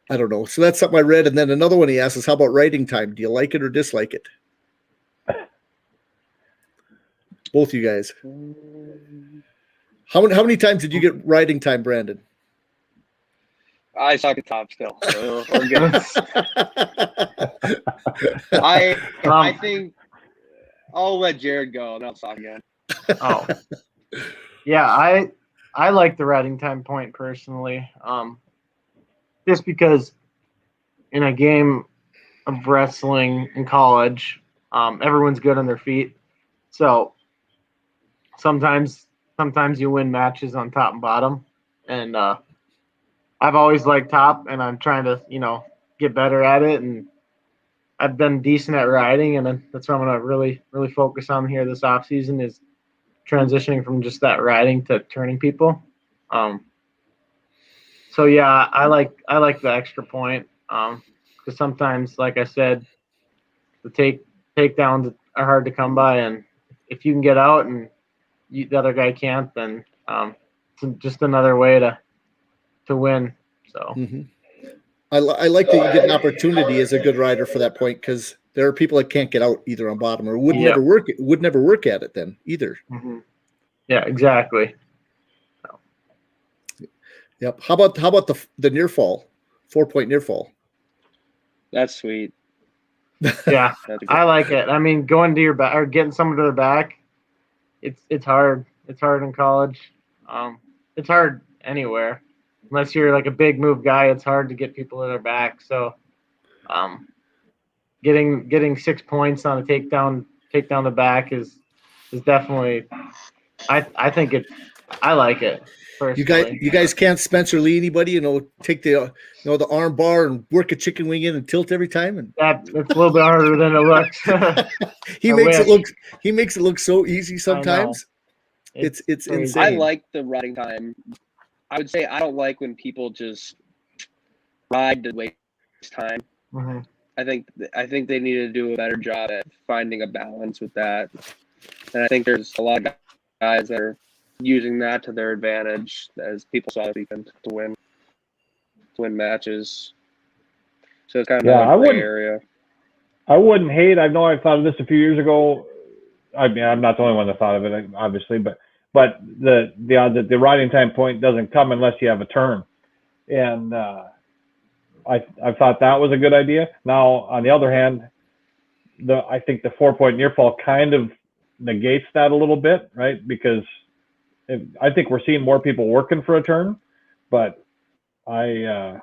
don't know. So that's something I read. And then another one he asked us, how about writing time? Do you like it or dislike it? Both you guys. How many times did you get writing time, Brandon?
I suck at top still. So we're good. I think I'll let Jared go and I'll talk again.
Oh, yeah. I like the writing time point personally. Just because in a game of wrestling in college, everyone's good on their feet. So sometimes you win matches on top and bottom. And I've always liked top, and I'm trying to, get better at it. And I've been decent at riding, and that's what I'm going to really, really focus on here this off season is transitioning from just that riding to turning people. So yeah, I like the extra point. Because sometimes, like I said, the takedowns are hard to come by, and if you can get out and the other guy can't, then it's just another way to win. So
I like that you get an opportunity as a good rider for that point, because there are people that can't get out either on bottom, or would never work at it then either.
Yeah, exactly.
Yep. How about the near fall, 4-point near fall?
That's sweet.
Yeah, I like it. I mean, going to your back or getting someone to their back, it's hard. It's hard in college. It's hard anywhere, unless you're like a big move guy. It's hard to get people to their back. So, getting 6 points on a takedown the back is definitely. I think I like it. Personally.
You guys can't Spencer Lee anybody, take the the arm bar and work a chicken wing in and tilt every time, and
that's a little bit harder than it looks.
he makes it look so easy sometimes. It's insane.
I like the riding time. I would say I don't like when people just ride to waste time. I think they need to do a better job at finding a balance with that, and I think there's a lot of guys that are using that to their advantage, as people saw this weekend, to win matches. So it's kind of a gray area.
I wouldn't hate. I know I thought of this a few years ago. I mean, I'm not the only one that thought of it, obviously, but the odds that the riding time point doesn't come unless you have a turn, and I thought that was a good idea. Now, on the other hand, I think the 4-point near fall kind of negates that a little bit, right? Because I think we're seeing more people working for a turn, but I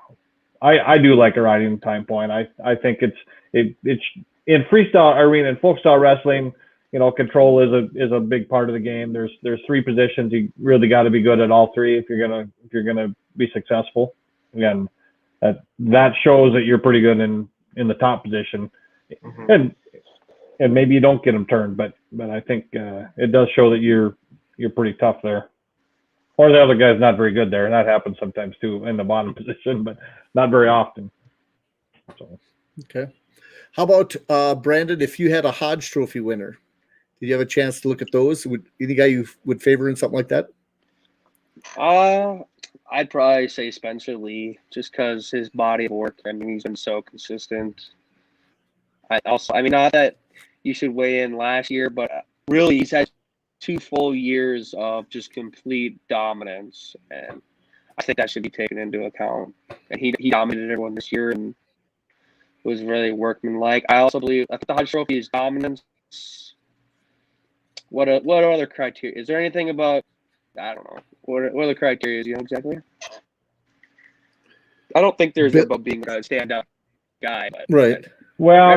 do like a riding time point. I think it's in freestyle arena and folk style wrestling. Control is a big part of the game. There's 3 positions. You really got to be good at all 3 if you're gonna be successful. Again, that shows that you're pretty good in the top position, and maybe you don't get them turned, but I think it does show that you're pretty tough there. Or the other guy's not very good there, and that happens sometimes too in the bottom position, but not very often. So.
Okay. How about Brandon? If you had a Hodge Trophy winner, did you have a chance to look at those? Would any guy you would favor in something like that?
I'd probably say Spencer Lee, just because his body of work. I mean, he's been so consistent. Not that you should weigh in last year, but really he's had 2 full years of just complete dominance, and I think that should be taken into account. And he dominated everyone this year and was really workmanlike. I think the Hodge Trophy is dominance. What other criteria? Is there anything about? I don't know. What are the criteria? Do you know exactly? I don't think there's about being a standout guy. But
right. Well,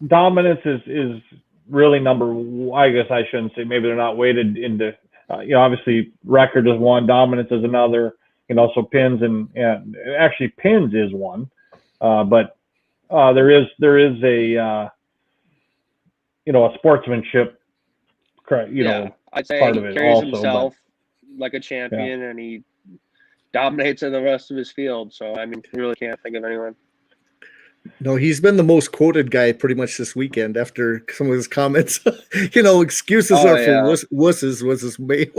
dominance is really I guess I shouldn't say. Maybe they're not weighted into. Obviously record is one, dominance is another. So pins and actually pins is one, but there is a a sportsmanship.
I'd say
part
he
of it
carries
also,
himself like a champion, and he dominates in the rest of his field. So I mean, you really can't think of anyone.
No, he's been the most quoted guy pretty much this weekend after some of his comments. Excuses are for wusses was his big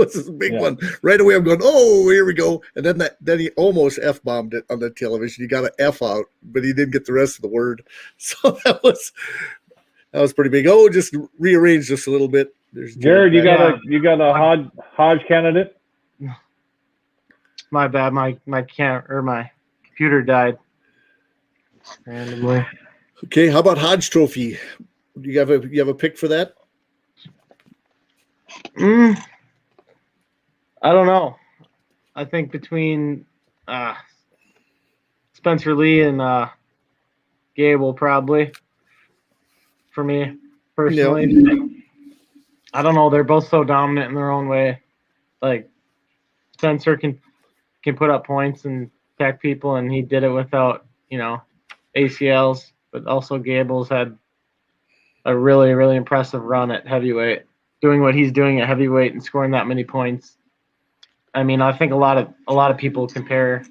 one. Right away, I'm going, oh, here we go. And then he almost F-bombed it on the television. He got an F out, but he didn't get the rest of the word. So that was pretty big. Oh, just rearrange just a little bit. There's
Jared, you got a Hodge candidate?
My bad. My computer died randomly.
Okay, how about Hodge Trophy? Do you have a pick for that?
I don't know. I think between Spencer Lee and Gable probably for me personally. Yeah. I don't know. They're both so dominant in their own way. Like Spencer can put up points and attack people, and he did it without ACLs. But also Gable's had a really, really impressive run at heavyweight, doing what he's doing at heavyweight and scoring that many points. I mean, I think a lot of people compare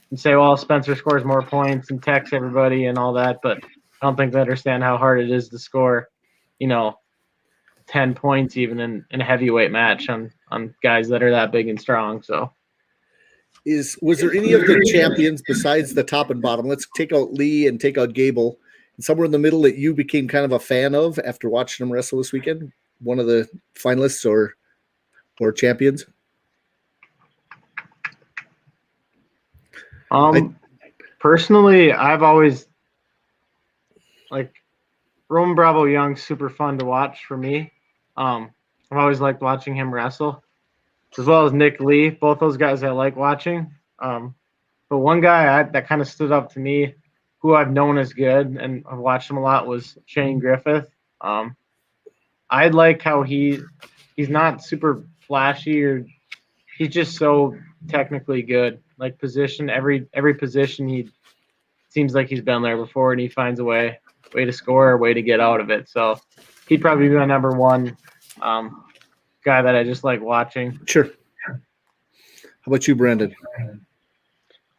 and say, well, Spencer scores more points and texts everybody and all that, but I don't think they understand how hard it is to score, 10 points even in a heavyweight match on guys that are that big and strong. So
was there any of the champions besides the top and bottom? Let's take out Lee and take out Gable, and somewhere in the middle that you became kind of a fan of after watching them wrestle this weekend? One of the finalists or champions?
Personally, I've always Roman Bravo Young's super fun to watch for me. I've always liked watching him wrestle, as well as Nick Lee. Both those guys I like watching. But one guy that kind of stood up to me, who I've known as good and I've watched him a lot, was Shane Griffith. I like how he's not super flashy, or he's just so technically good. Like position, every position, he seems like he's been there before, and he finds a way to score, a way to get out of it. So he'd probably be my number one guy that I just like watching.
Sure. How about you, Brandon?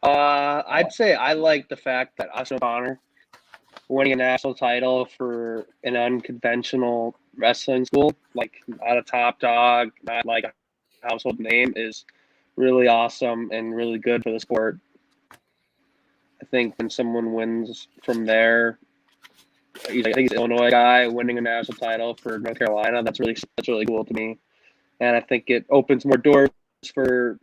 I'd say I like the fact that Austin O'Connor winning a national title for an unconventional wrestling school, like not a top dog, not like a household name, is really awesome and really good for the sport. I think when someone wins from there, I think he's an Illinois guy winning a national title for North Carolina. That's really cool to me, and I think it opens more doors for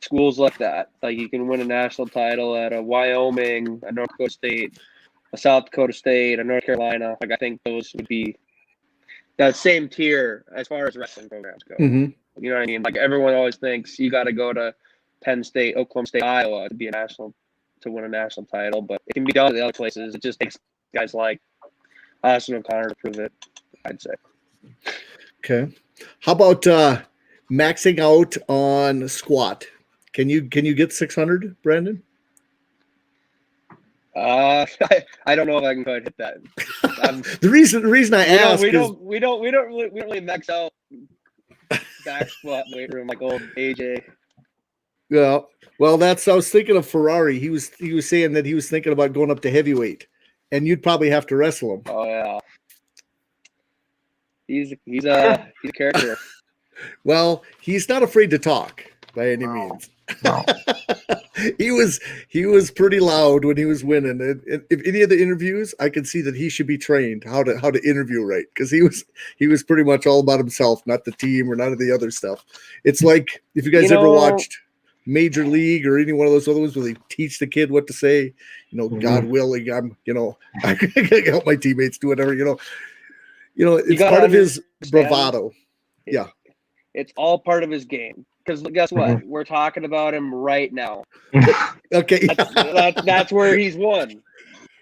schools like that. Like you can win a national title at a Wyoming, a North Dakota State, a South Dakota State, a North Carolina. Like I think those would be that same tier as far as wrestling programs go.
Mm-hmm.
You know what I mean? Like everyone always thinks you got to go to Penn State, Oklahoma State, Iowa to win a national title, but it can be done at the other places. It just takes guys like Austin O'Connor to prove it, I'd say.
Okay. How about maxing out on squat? Can you get 600, Brandon?
I don't know if I can quite hit that.
The reason I ask
we don't really max out back squat weight room like old AJ.
Yeah. Well, I was thinking of Ferrari. He was saying that he was thinking about going up to heavyweight, and you'd probably have to wrestle him.
Oh yeah. He's a character.
Well, he's not afraid to talk by any means.
No.
He was pretty loud when he was winning. And if any of the interviews, I could see that he should be trained how to interview right, because he was pretty much all about himself, not the team or none of the other stuff. It's like if you guys ever watched Major League or any one of those other ones where they teach the kid what to say, God willing, I can help my teammates do whatever, it's part of his bravado. Yeah.
It's all part of his game. Because guess what? Mm-hmm. We're talking about him right now.
Okay.
That's where he's won.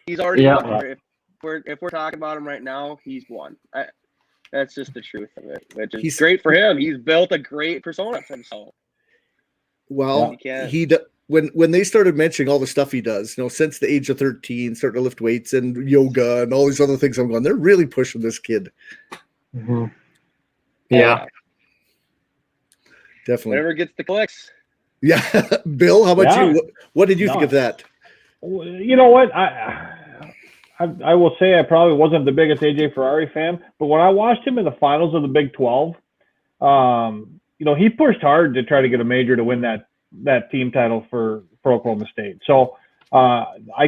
He's already won. If we're talking about him right now, he's won. That's just the truth of it, which is great for him. He's built a great persona for himself.
Well, when they started mentioning all the stuff he does, since the age of 13, starting to lift weights and yoga and all these other things, I'm going, they're really pushing this kid.
Mm-hmm. Yeah.
Definitely.
Whatever gets the clicks.
Yeah. Bill, how about you? What did you think of that?
You know what? I will say I probably wasn't the biggest AJ Ferrari fan, but when I watched him in the finals of the Big 12, he pushed hard to try to get a major to win that team title for Oklahoma State. So I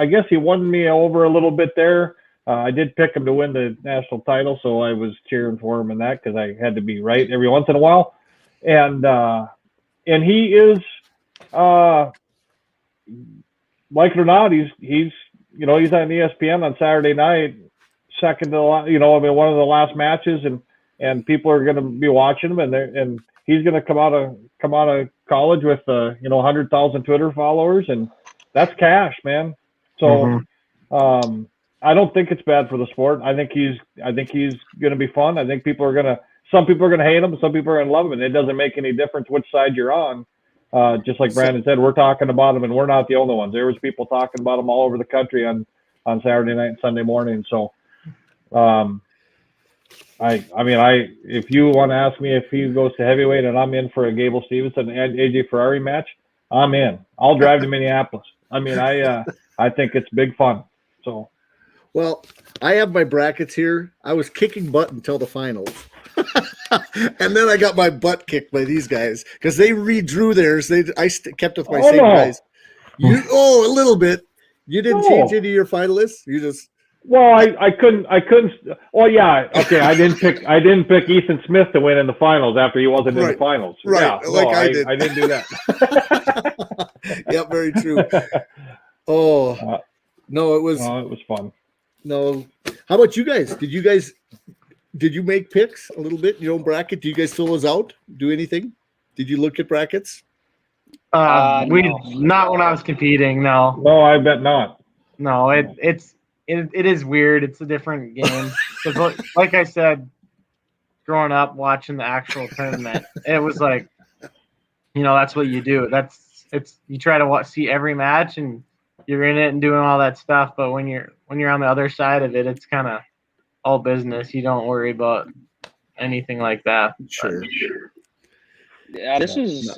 guess he won me over a little bit there. I did pick him to win the national title, so I was cheering for him in that because I had to be right every once in a while. And he is, like it or not, he's on ESPN on Saturday night, second to one of the last matches, and people are going to be watching him, and he's going to come out of college with 100,000 Twitter followers, and that's cash, man. So. Mm-hmm. I don't think it's bad for the sport. I think he's going to be fun. I think some people are going to hate him, some people are going to love him, and it doesn't make any difference which side you're on. Just like Brandon said, we're talking about him, and we're not the only ones. There was people talking about him all over the country on Saturday night and Sunday morning. So, If you want to ask me if he goes to heavyweight and I'm in for a Gable Stevenson and AJ Ferrari match, I'm in. I'll drive to Minneapolis. I think it's big fun. So,
well, I have my brackets here. I was kicking butt until the finals. And then I got my butt kicked by these guys because they redrew theirs. I kept with my same guys. A little bit. You didn't change any of your finalists. You just.
Well, I couldn't. Well, yeah, okay. I didn't pick Ethan Smith to win in the finals after he wasn't in the finals.
Right,
yeah,
like I did.
I didn't do that.
Yeah, very true. Oh, no, it was.
Oh, it was fun.
No, how about you guys? Did you make picks a little bit in your own bracket? Do you guys fill those out? Do anything? Did you look at brackets?
Not when I was competing. No.
No, I bet not.
No, it is weird. It's a different game. Because like I said, growing up watching the actual tournament, it was like, that's what you do. You try to see every match and you're in it and doing all that stuff. But when you're on the other side of it, it's kind of all business. You don't worry about anything like that.
Sure.
Yeah, this was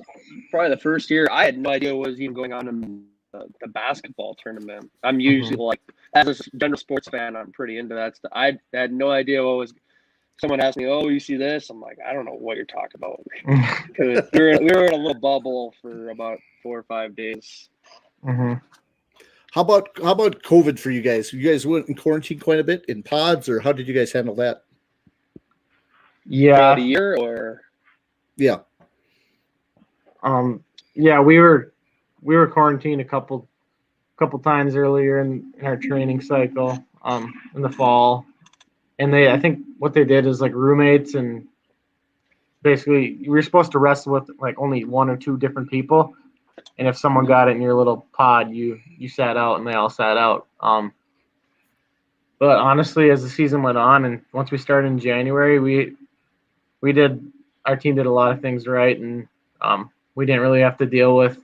probably the first year I had no idea what was even going on in the basketball tournament. I'm usually like, as a general sports fan, I'm pretty into that stuff. I had no idea what was. Someone asked me, "Oh, you see this?" I'm like, "I don't know what you're talking about." Because we were in a little bubble for about 4 or 5 days.
Mm-hmm.
How about COVID for you guys? You guys went in quarantine quite a bit in pods, or how did you guys handle that?
Yeah,
about a year or
yeah.
Yeah, we were quarantined a couple times earlier in our training cycle in the fall, and I think what they did is like roommates, and basically you were supposed to wrestle with like only 1 or 2 different people, and if someone got it in your little pod, you sat out and they all sat out. But honestly, as the season went on and once we started in January, our team did a lot of things right, and we didn't really have to deal with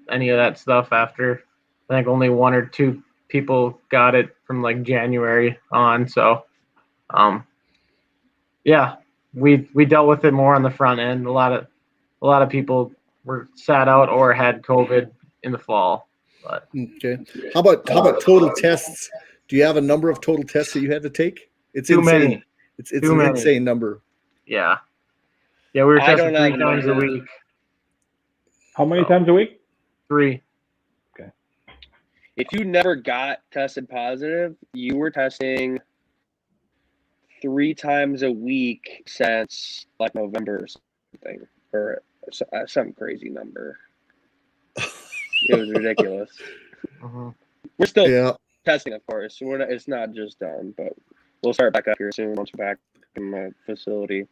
any of that stuff after. I think only 1 or 2 people got it from like January on. So, yeah, we dealt with it more on the front end. A lot of people were sat out or had COVID in the fall. But
okay, how about total tests? Do you have a number of total tests that you had to take? It's
too
insane.
many.
It's an insane number.
Yeah, we were testing 3 times a week.
How many times a week?
3.
Okay.
If you never got tested positive, you were testing 3 times a week since like November or something, or some crazy number. It was ridiculous.
Uh-huh.
We're still testing, of course. It's not just done, but we'll start back up here soon once we're back in my facility.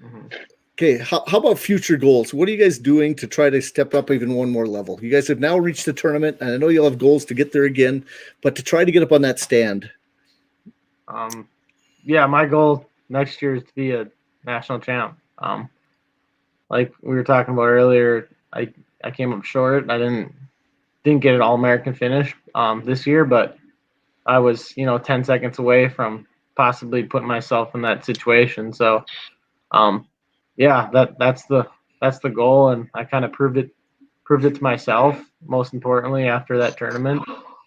Uh-huh.
Okay, how about future goals? What are you guys doing to try to step up even one more level? You guys have now reached the tournament, and I know you'll have goals to get there again, but to try to get up on that stand.
Yeah, my goal next year is to be a national champ. Like we were talking about earlier, I came up short. I didn't get an All-American finish this year, but I was 10 seconds away from possibly putting myself in that situation. So. Yeah, that's the goal, and I kind of proved it to myself. Most importantly, after that tournament,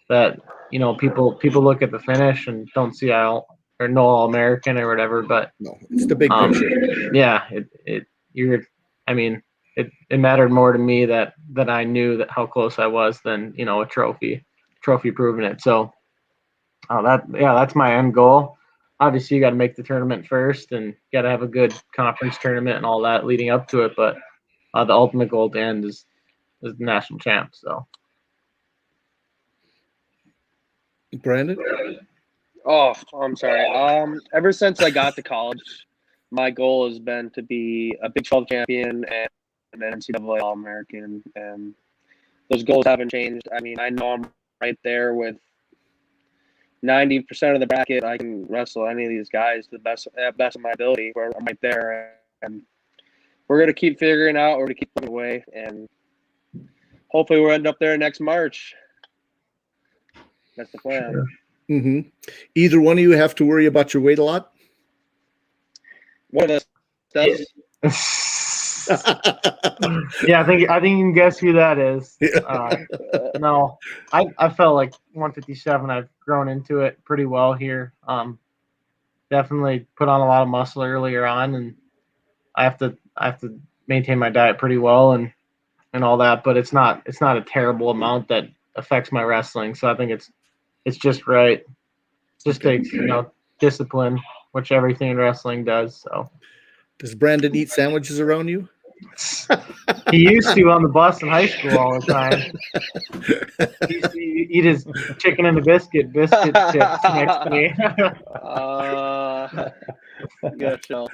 that people look at the finish and don't see no All-American or whatever, but
no, it's the big picture.
Yeah, it mattered more to me that I knew that how close I was than a trophy proving it. So, that's my end goal. Obviously, you got to make the tournament first and got to have a good conference tournament and all that leading up to it. But the ultimate goal at the end is the national champ. So,
Brandon?
Oh, I'm sorry. Ever since I got to college, my goal has been to be a Big 12 champion and an NCAA All-American. And those goals haven't changed. I mean, I know I'm right there with 90% of the bracket. I can wrestle any of these guys to the best of my ability. I'm right there, and we're gonna keep figuring out. We're gonna keep putting away, and hopefully we'll end up there next March. That's the plan.
Sure. Mm-hmm. Either one of you have to worry about your weight a lot?
One of us does.
Yeah, I think you can guess who that is.
Yeah.
No, I felt like 157. I've grown into it pretty well here. Definitely put on a lot of muscle earlier on, and I have to maintain my diet pretty well and all that. But it's not a terrible amount that affects my wrestling. So I think it's just right. It just takes discipline, which everything in wrestling does. So.
Does Brandon eat sandwiches around you?
He used to on the bus in high school all the time. He used to eat his chicken and a biscuit chips next to me.
Good show.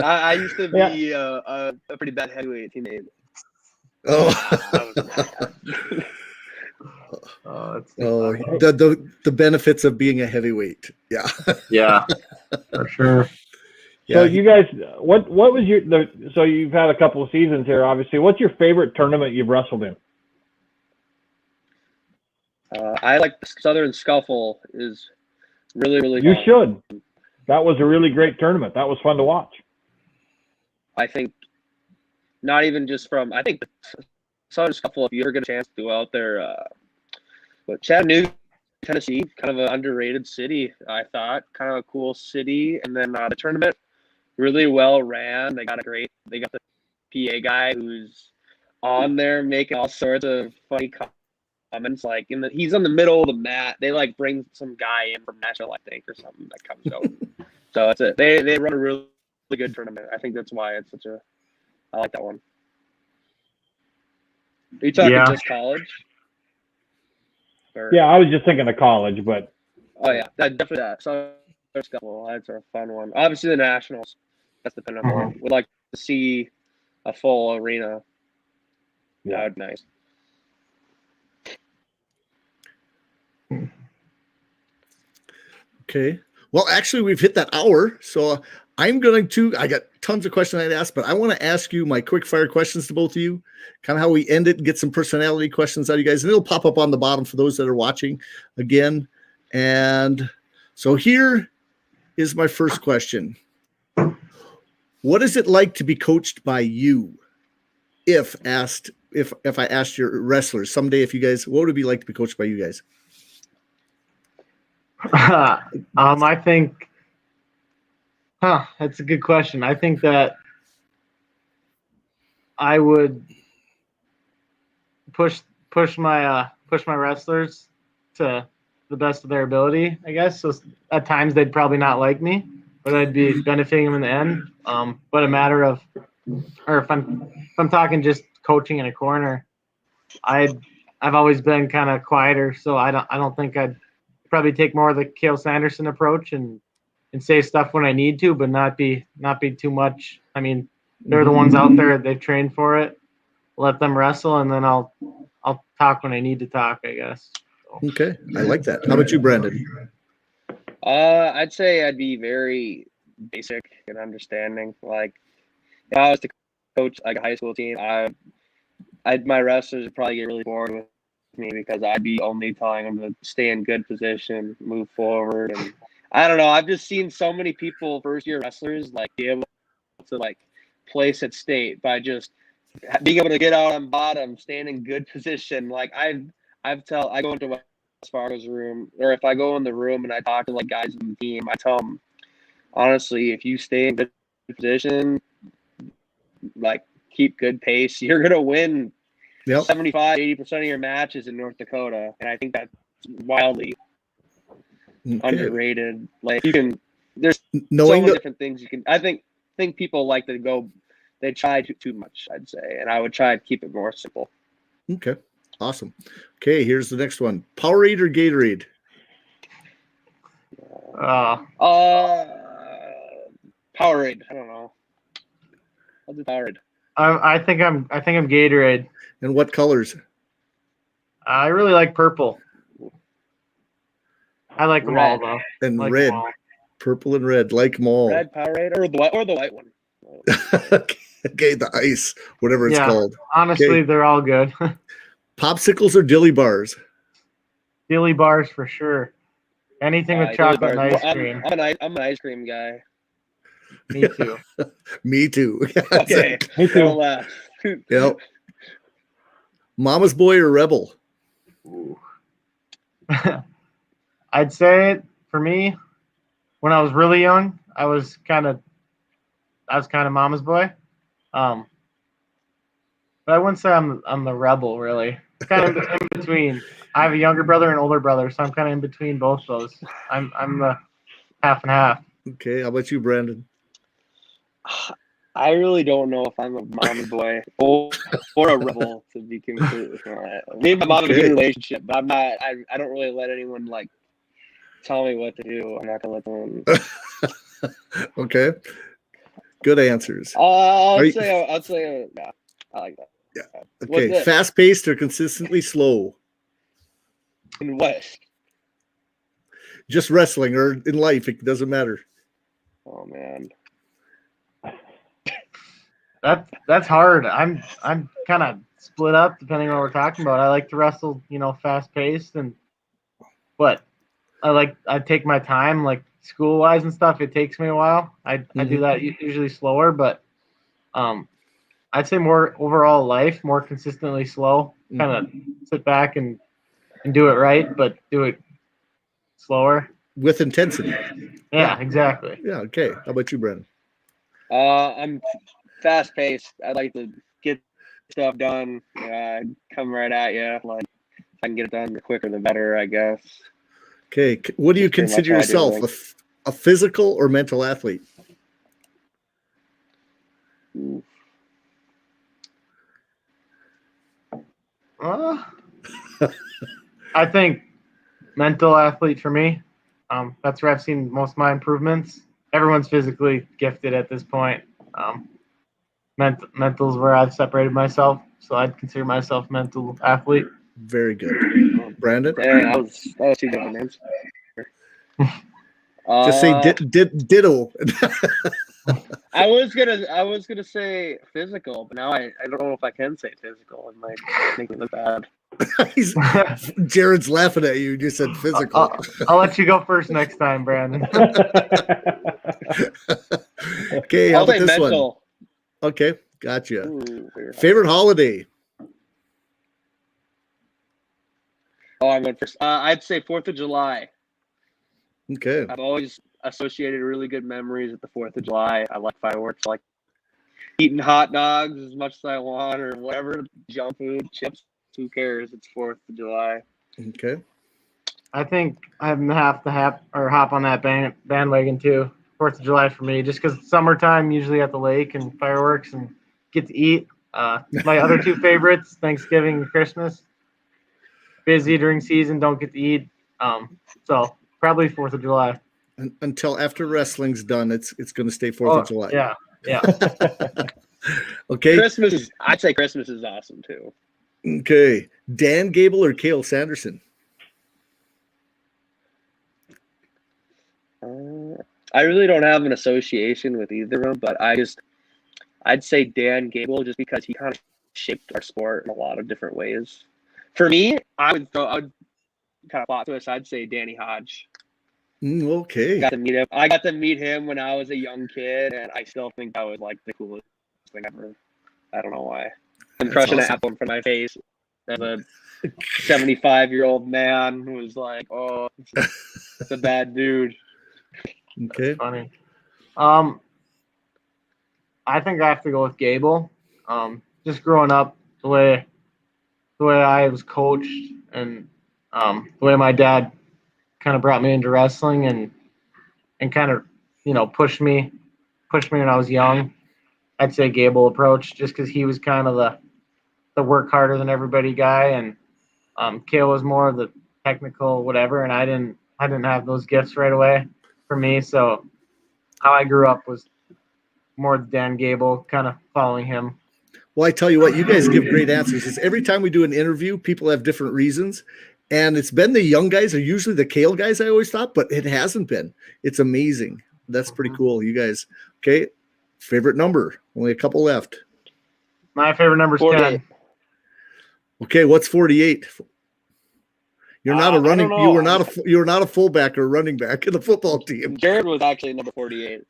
I used to be a pretty bad heavyweight teammate.
The benefits of being a heavyweight. Yeah.
Yeah, for sure.
Yeah.
So you guys, what was so you've had a couple of seasons here, obviously. What's your favorite tournament you've wrestled in?
I like the Southern Scuffle is really, really
You
fun.
should. That was a really great tournament. That was fun to watch.
I think not even just I think the Southern Scuffle, if you ever get a chance to go out there, Chattanooga, Tennessee, kind of an underrated city, I thought. Kind of a cool city. And then the tournament, really well ran. They got the PA guy who's on there making all sorts of funny comments. Like he's in the middle of the mat. They like bring some guy in from Nashville, I think, or something that comes out. So that's it. They run a really good tournament. I think that's why it's I like that one. Are you talking just college?
Yeah, I was just thinking of college, but.
Oh yeah, definitely that. So that's a fun one. Obviously the Nationals, that's dependable.
Mm-hmm.
Would like to see a full arena.
Yeah,
that would be nice.
Okay. Well, actually, we've hit that hour, so I got tons of questions I'd ask, but I want to ask you my quick fire questions to both of you, kind of how we end it and get some personality questions out of you guys. And it'll pop up on the bottom for those that are watching again. And so here is my first question. What is it like to be coached by you? If I asked your wrestlers someday, what would it be like to be coached by you guys?
I think, that's a good question. I think that I would push my wrestlers to the best of their ability, I guess. So at times they'd probably not like me, but I'd be benefiting them in the end. But a matter of, or if I'm talking just coaching in a corner, I've always been kind of quieter, so I don't think I'd probably take more of the Cale Sanderson approach and say stuff when I need to, but not be too much. I mean, they're the ones out there, they've trained for it. Let them wrestle, and then I'll talk when I need to talk, I guess. So.
Okay, I like that. How about you, Brandon?
I'd say I'd be very basic and understanding. Like if I was to coach like a high school team, my wrestlers would probably get really bored with me because I'd be only telling them to stay in good position, move forward, and I don't know. I've just seen so many people, first year wrestlers, like be able to like place at state by just being able to get out on bottom, staying in good position. Like I go into West Fargo's room, or if I go in the room and I talk to like guys in the team, I tell them honestly, if you stay in good position, like keep good pace, you're gonna win 75-80% of your matches in North Dakota, and I think that's wildly underrated. Like there's so many different things you can. I think people like to go. They try too much, I'd say, and I would try to keep it more simple.
Okay, awesome. Okay, here's the next one: Powerade or Gatorade?
Powerade. I don't know. I'll do Powerade.
I think I'm Gatorade.
And what colors?
I really like purple. I like them all though.
And like red, purple and red, like them all.
Red Powerade or the white one.
Okay, the ice, whatever it's called.
Honestly, they're all good.
Popsicles or dilly bars?
Dilly bars for sure. Anything with chocolate and ice cream.
I'm an ice cream guy.
Me too.
Me too.
Okay.
Me too.
Don't laugh.
Yep. Mama's boy or rebel?
Ooh. I'd say for me, when I was really young, I was kind of mama's boy. But I wouldn't say I'm the rebel really. It's kind of in between. I have a younger brother and older brother, so I'm kind of in between both those. I'm the half and half.
Okay. How about you, Brandon?
I really don't know if I'm a mama's boy or a rebel, to be completely honest. Me and my mom have a good relationship, but I'm not. I don't really let anyone like tell me what to do. I'm not gonna let them.
Okay. Good answers.
I'll say, yeah, I like that.
Yeah.
What's
Okay.
it?
Fast paced or consistently slow?
In what?
Just wrestling or in life, it doesn't matter.
Oh man.
That's hard. I'm kind of split up depending on what we're talking about. I like to wrestle, fast paced, but I take my time, like school wise and stuff. It takes me a while. I do that usually slower, but I'd say more overall life, more consistently slow. Kind of sit back and do it right, but do it slower
with intensity.
Yeah, exactly.
Yeah. Okay. How about you, Brandon?
I'm fast paced. I like to get stuff done. Come right at you. Like if I can get it done, the quicker the better, I guess.
Okay. What do you consider yourself, a physical or mental athlete?
I think mental athlete for me. That's where I've seen most of my improvements. Everyone's physically gifted at this point. Mental's where I've separated myself, so I'd consider myself a mental athlete.
Very good. Brandon?
Dang, that was two different names.
Just say ditto.
I was gonna say physical, but now I don't know if I can say physical. It might make me look bad.
Jared's laughing at you. You just said physical.
I'll let you go first next time, Brandon.
Okay, how about this
mental.
one? Okay, gotcha.
Ooh,
favorite holiday?
Oh, I went first. I'd say 4th of July.
Okay.
I've always associated really good memories with the 4th of July. I like fireworks, I like eating hot dogs as much as I want or whatever, junk food, chips. Who cares? It's 4th of July.
Okay.
I think I'm have to hop on that bandwagon too. 4th of July for me, just because summertime usually at the lake and fireworks and get to eat. My other two favorites, Thanksgiving and Christmas. Busy during season, don't get to eat. So probably 4th of July.
Until after wrestling's done, it's going to stay 4th of July.
Yeah.
Okay.
I'd say Christmas is awesome too.
Okay. Dan Gable or Cale Sanderson?
I really don't have an association with either of them, but I'd say Dan Gable just because he kind of shaped our sport in a lot of different ways. For me, I would kind of plot twist. I'd say Danny Hodge.
Okay.
I got to meet him when I was a young kid, and I still think that was like the coolest thing ever. I don't know why. I'm crushing an apple in front of my face as a 75-year-old man who was like, "Oh, it's a bad dude."
Okay.
That's funny. I think I have to go with Gable. Just growing up, the way I was coached, and the way my dad kind of brought me into wrestling and kind of pushed me when I was young. I'd say Gable approach, just because he was kind of the work harder than everybody guy, and Cale was more of the technical whatever, and I didn't have those gifts right away for me. So how I grew up was more Dan Gable, kind of following him.
Well, I tell you what, you guys give great answers. It's every time we do an interview, people have different reasons. And it's been the young guys are usually the Cale guys, I always thought, but it hasn't been. It's amazing. That's pretty cool, you guys. Okay. Favorite number? Only a couple left.
My favorite number is 10.
Okay, what's 48? You're not a running. You were not a fullback or running back in the football team.
Jared was actually number 48.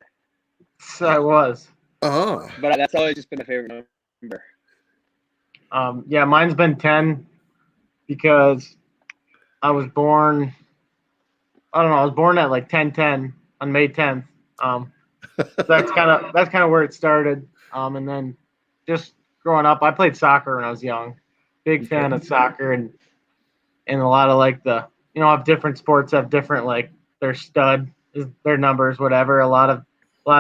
So I was.
Oh,
But that's always just been a favorite number.
Yeah, mine's been 10 because I was born. I don't know. I was born at like 10/10 on May 10th. That's kind of where it started. And then just growing up, I played soccer when I was young. Big fan of soccer and a lot of like have different sports have different like their stud, their numbers, whatever. A lot of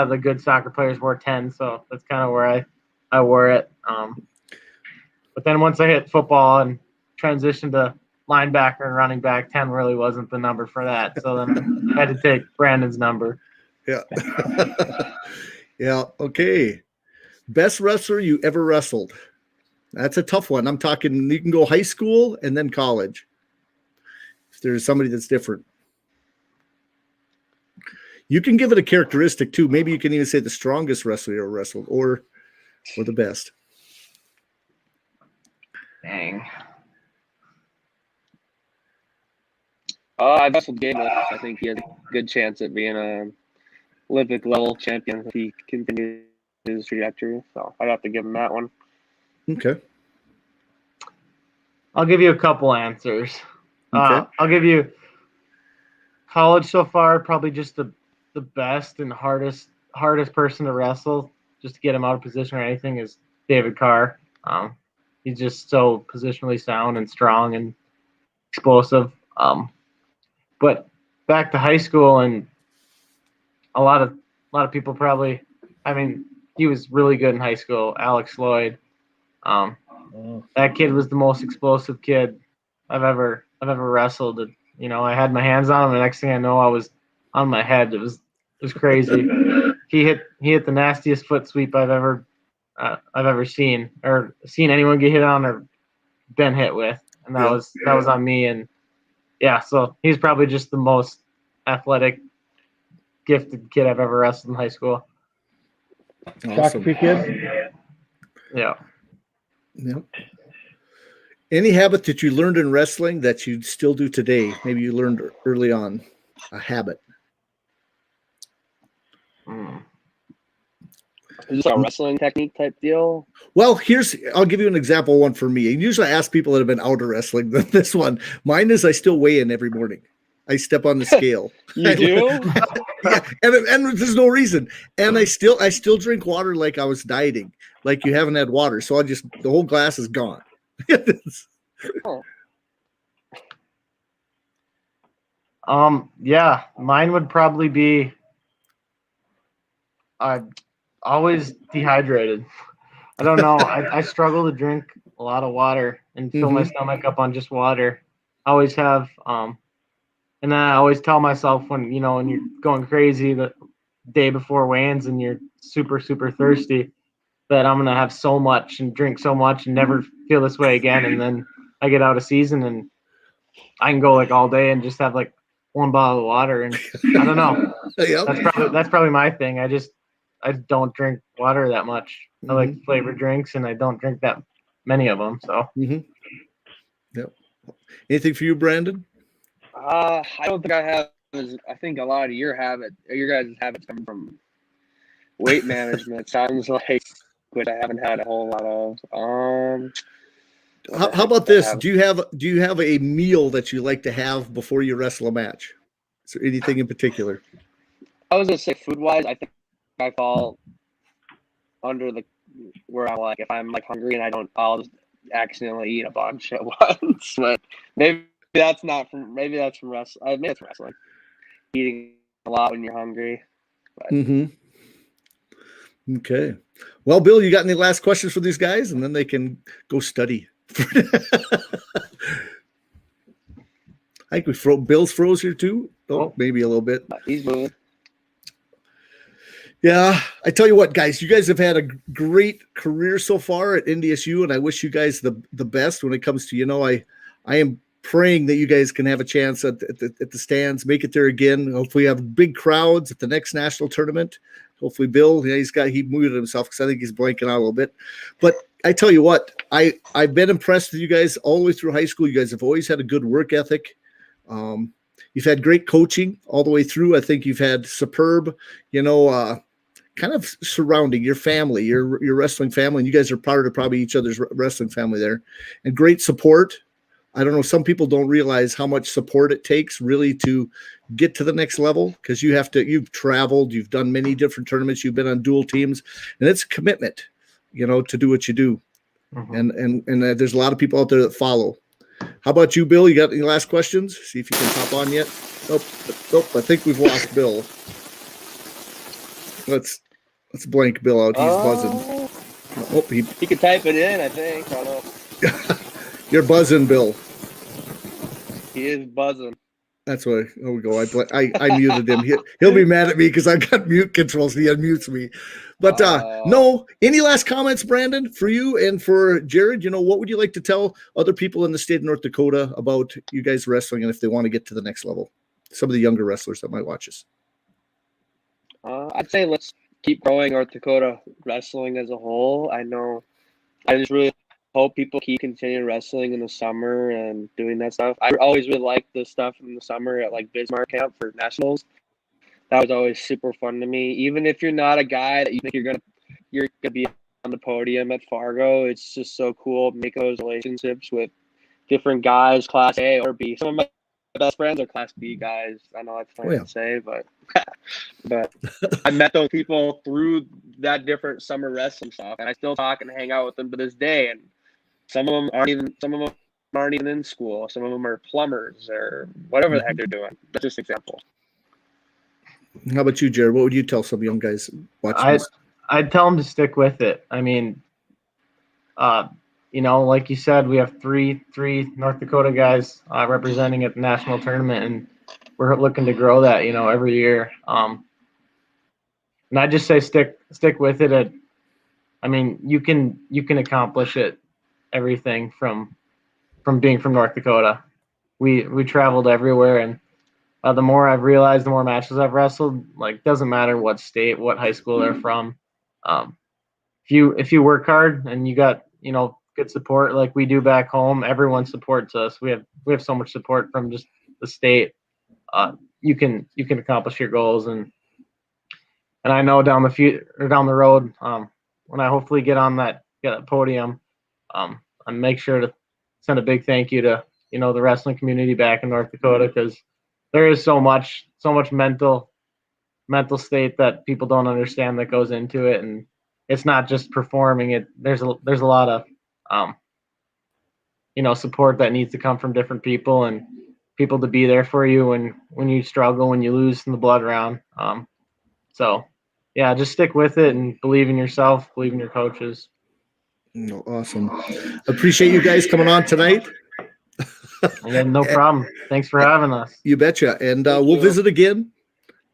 the good soccer players wore 10, so that's kind of where I wore it. But then once I hit football and transitioned to linebacker and running back, 10 really wasn't the number for that. So then I had to take Brandon's number.
yeah. Yeah. Okay. Best wrestler you ever wrestled? That's a tough one. I'm talking, you can go high school and then college. If there's somebody that's different. You can give it a characteristic too. Maybe you can even say the strongest wrestler you ever wrestled or the best.
Dang.
I wrestled Gatorade. I think he has a good chance at being a Olympic level champion if he continues his trajectory. So I'd have to give him that one.
Okay.
I'll give you a couple answers.
Okay.
I'll give you college so far, probably just the best and hardest person to wrestle, just to get him out of position or anything, is David Carr. He's just so positionally sound and strong and explosive. But back to high school, and a lot of people probably, I mean, he was really good in high school. Alex Lloyd. That kid was the most explosive kid I've ever wrestled. I had my hands on him, and the next thing I know, I was on my head. It was crazy. He hit the nastiest foot sweep I've ever seen, or seen anyone get hit on or been hit with, and that was on me. And yeah, so he's probably just the most athletic, gifted kid I've ever wrestled in high school.
Awesome.
kid.
Yeah.
Yep. Any habit that you learned in wrestling that you still do today? Maybe you learned early on a habit.
Is this a wrestling technique type deal?
Well, I'll give you an example one for me. And usually I ask people that have been out of wrestling than this one. Mine is I still weigh in every morning. I step on the scale.
You do?
Yeah, and there's no reason. And I still drink water like I was dieting, like you haven't had water. So the whole glass is gone.
Yeah, mine would probably be always dehydrated. I don't know. I struggle to drink a lot of water and fill my stomach up on just water. I always have. And then I always tell myself when you're going crazy the day before weigh-ins and you're super, super thirsty, that I'm going to have so much and drink so much and never feel this way again. And then I get out of season and I can go like all day and just have like one bottle of water. And I don't know. That's probably my thing. I don't drink water that much. I like flavored drinks and I don't drink that many of them. So.
Yep. Anything for you, Brandon?
I don't think I have. I think a lot of your guys' habits come from weight management. Sounds like, which I haven't had a whole lot of.
How about this? Do you have a meal that you like to have before you wrestle a match? Is there anything in particular?
I was gonna say food wise, I think I fall under where I like if I'm like hungry and I'll just accidentally eat a bunch at once. But maybe that's from wrestling. Maybe it's wrestling. Eating a lot when you're hungry. But.
Okay. Well, Bill, you got any last questions for these guys, and then they can go study. I think Bill's froze here too. Oh, maybe a little bit.
He's moving.
Yeah, I tell you what, guys, you guys have had a great career so far at NDSU, and I wish you guys the best when it comes to, I am praying that you guys can have a chance at the stands, make it there again. Hopefully have big crowds at the next national tournament. Hopefully Bill, he muted himself because I think he's blanking out a little bit. But I tell you what, I've been impressed with you guys all the way through high school. You guys have always had a good work ethic. You've had great coaching all the way through. I think you've had superb, kind of surrounding your family, your wrestling family, and you guys are part of probably each other's wrestling family there, and great support. I don't know. Some people don't realize how much support it takes really to get to the next level, because you've traveled, you've done many different tournaments, you've been on dual teams, and it's a commitment, to do what you do. And there's a lot of people out there that follow. How about you, Bill? You got any last questions? See if you can hop on yet. Nope. I think we've lost Bill. Let's blank Bill out. He's buzzing. Oh,
he could type it in, I think. I don't know.
You're buzzing, Bill.
He is buzzing.
That's why. There we go. I muted him. He'll be mad at me because I've got mute controls. He unmutes me. But no. Any last comments, Brandon, for you and for Jared? What would you like to tell other people in the state of North Dakota about you guys wrestling, and if they want to get to the next level? Some of the younger wrestlers that might watch us.
I'd say let's keep growing North Dakota wrestling as a whole. I just really hope people keep continuing wrestling in the summer and doing that stuff. I always really liked the stuff in the summer at like Bismarck camp for nationals. That was always super fun to me. Even if you're not a guy that you think you're gonna be on the podium at Fargo, it's just so cool making those relationships with different guys, Class A or B. Some of my best friends are Class B guys. I know that's funny to say, but I met those people through that different summer wrestling stuff, and I still talk and hang out with them to this day. And some of them aren't even in school. Some of them are plumbers or whatever the heck they're doing. That's just an example.
How about you, Jared? What would you tell some young guys watching this?
I'd tell them to stick with it. I mean, like you said, we have three North Dakota guys representing at the national tournament, and we're looking to grow that, every year. And I just say stick with it. You can accomplish it, everything from being from North Dakota. We traveled everywhere, and the more I've realized, the more matches I've wrestled, doesn't matter what state, what high school they're from. If you work hard and you got, good support like we do back home, everyone supports us. We have so much support from just the state. You can accomplish your goals, and I know down the road, when I hopefully get on that podium, I make sure to send a big thank you to the wrestling community back in North Dakota, because there is so much mental state that people don't understand that goes into it, and it's not just performing it. There's a lot of support that needs to come from different people, and people to be there for you when you struggle, when you lose in the blood round. So yeah, just stick with it and believe in yourself, believe in your coaches.
Awesome. Appreciate you guys coming on tonight.
Yeah, no problem. Thanks for having us.
You betcha. And we'll visit again.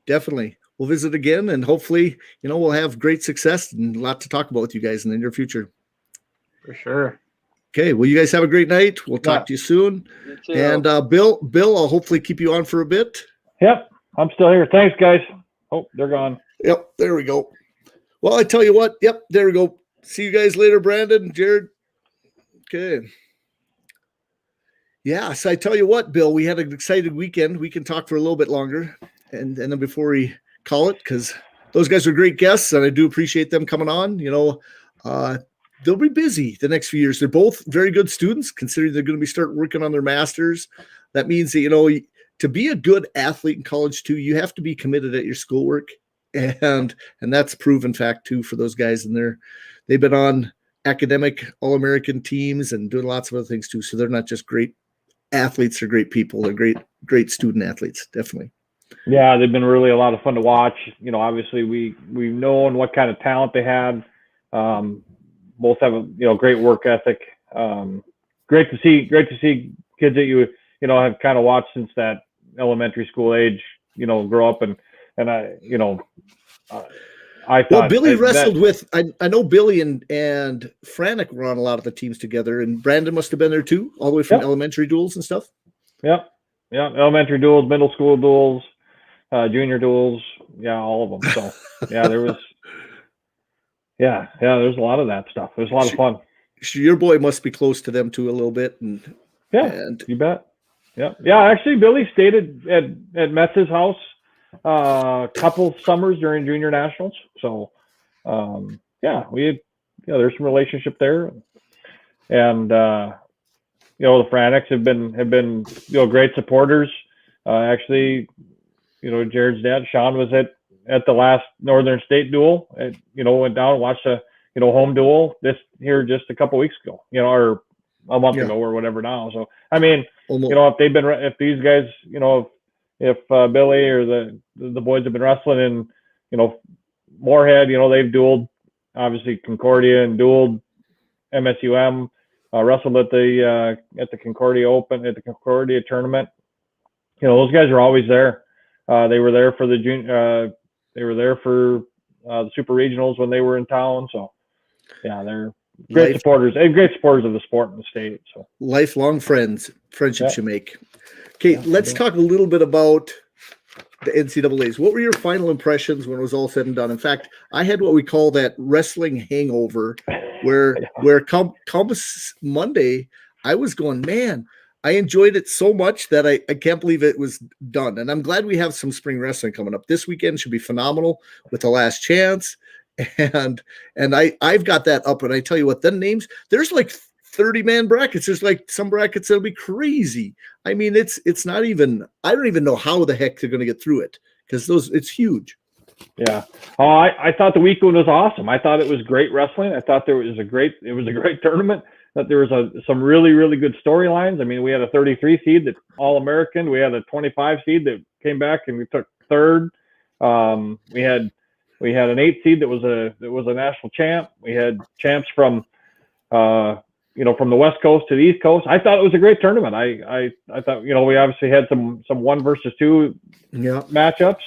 Definitely. We'll visit again, and hopefully, we'll have great success and a lot to talk about with you guys in the near future.
For sure.
Okay. Well, you guys have a great night. We'll talk to you soon.
You
and Bill, I'll hopefully keep you on for a bit.
Yep. I'm still here. Thanks, guys. Oh, they're gone.
Yep. There we go. Well, I tell you what. Yep. There we go. See you guys later, Brandon, Jared. Okay. Yeah. So I tell you what, Bill, we had an exciting weekend. We can talk for a little bit longer. And then before we call it, because those guys are great guests, and I do appreciate them coming on. They'll be busy the next few years. They're both very good students, considering they're going to be start working on their masters. That means that, to be a good athlete in college too, you have to be committed at your schoolwork. And that's proven fact too for those guys. And they've been on academic All-American teams and doing lots of other things too. So they're not just great athletes, they're great people. They're great student athletes. Definitely.
Yeah, they've been really a lot of fun to watch. Obviously we've known what kind of talent they had. Both have a great work ethic. Great to see kids that you have kind of watched since that elementary school age, grow up, and I thought
Billy wrestled with. I know Billy and Franek were on a lot of the teams together, and Brandon must have been there too, all the way from elementary duels and stuff.
Yep. Elementary duels, middle school duels, junior duels, all of them. So there was. Yeah, there's a lot of that stuff. There's a lot of fun.
Your boy must be close to them too a little bit. And
you bet. Yeah. Actually, Billy stayed at Metz's house couple summers during junior nationals. So, yeah, we had, there's some relationship there. And, the Franeks have been, great supporters. Actually, Jared's dad, Sean, was at the last Northern State duel. And, went down and watched a, home duel just a couple weeks ago, or a month ago or whatever now. So, I mean, if these guys, if Billy or the boys have been wrestling in, Moorhead, they've dueled, obviously Concordia, and dueled MSUM, wrestled at the Concordia Open, at the Concordia tournament. Those guys are always there. They were there for the Super Regionals when they were in town. So, yeah, they're great supporters. And great supporters of the sport in the state. So
lifelong friendships you make. Okay, let's talk a little bit about the NCAAs. What were your final impressions when it was all said and done? In fact, I had what we call that wrestling hangover, where come Monday, I was going, man, I enjoyed it so much that I can't believe it was done. And I'm glad we have some spring wrestling coming up. This weekend should be phenomenal with The Last Chance. And I've got that up, and I tell you what, the names, there's like 30-man brackets. There's like some brackets that'll be crazy. I mean, it's not even, I don't even know how the heck they're going to get through it, because it's huge.
Yeah. Oh, I thought the weekend was awesome. I thought it was great wrestling. I thought it was a great tournament, that there was some really, really good storylines. I mean, we had a 33 seed that All-American. We had a 25 seed that came back and we took third. We had an 8 seed that was a national champ. We had champs from from the West Coast to the East Coast. I thought it was a great tournament. I thought, we obviously had some 1 versus 2 matchups.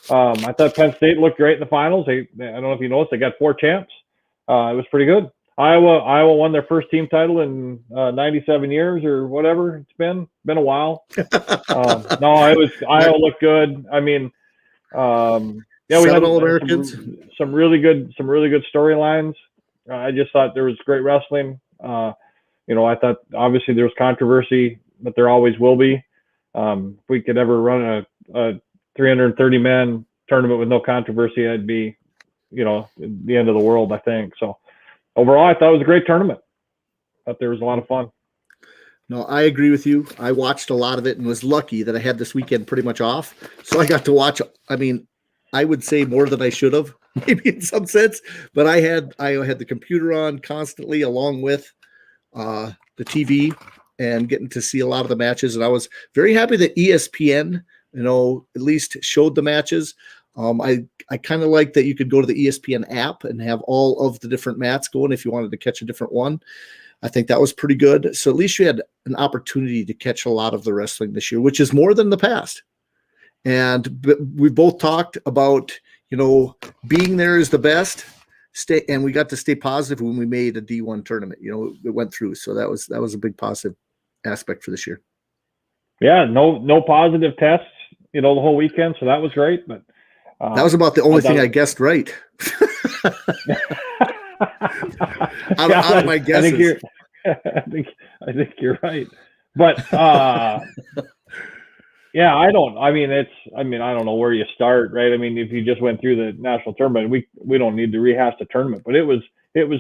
I thought Penn State looked great in the finals. I don't know if you noticed, they got 4 champs. It was pretty good. Iowa won their first team title in 97 years or whatever. It's been a while. Iowa looked good. I mean, we had
All-Americans.
Some really good storylines. I just thought there was great wrestling. I thought obviously there was controversy, but there always will be. If we could ever run a 330-man tournament with no controversy, I'd be, the end of the world, I think. So overall, I thought it was a great tournament. I thought there was a lot of fun.
No, I agree with you. I watched a lot of it and was lucky that I had this weekend pretty much off. So I got to watch, I mean, I would say more than I should have, maybe in some sense, but I had the computer on constantly along with the TV and getting to see a lot of the matches. And I was very happy that ESPN, at least showed the matches. I kind of like that you could go to the ESPN app and have all of the different mats going if you wanted to catch a different one. I think that was pretty good. So at least you had an opportunity to catch a lot of the wrestling this year, which is more than the past. And we both talked about, being there is the best. And we got to stay positive when we made a D1 tournament. It went through. So that was a big positive aspect for this year.
Yeah, no positive tests, the whole weekend. So that was great. But
that was about the only thing I guessed right. out of my guesses.
I think you're right. But yeah, I don't know where you start, right? I mean, if you just went through the national tournament, we don't need to rehash the tournament, but it was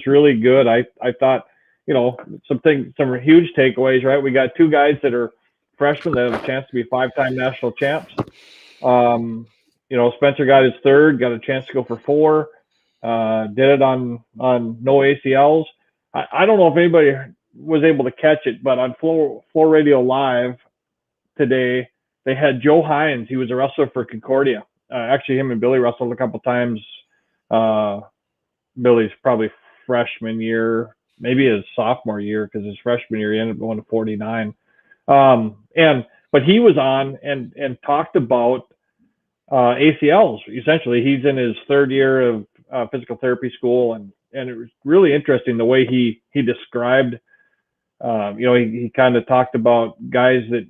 really good. I thought, some huge takeaways, right? We got 2 guys that are freshmen that have a chance to be 5-time national champs. Spencer got his 3rd, got a chance to go for 4. Did it on no ACLs. I don't know if anybody was able to catch it, but on Floor Radio Live today, they had Joe Hines. He was a wrestler for Concordia. Actually, him and Billy wrestled a couple times. Billy's probably freshman year, maybe his sophomore year, because his freshman year he ended up going to 49. But he was on and talked about ACLs. Essentially, he's in his 3rd year of physical therapy school, and it was really interesting the way he described. He kind of talked about guys that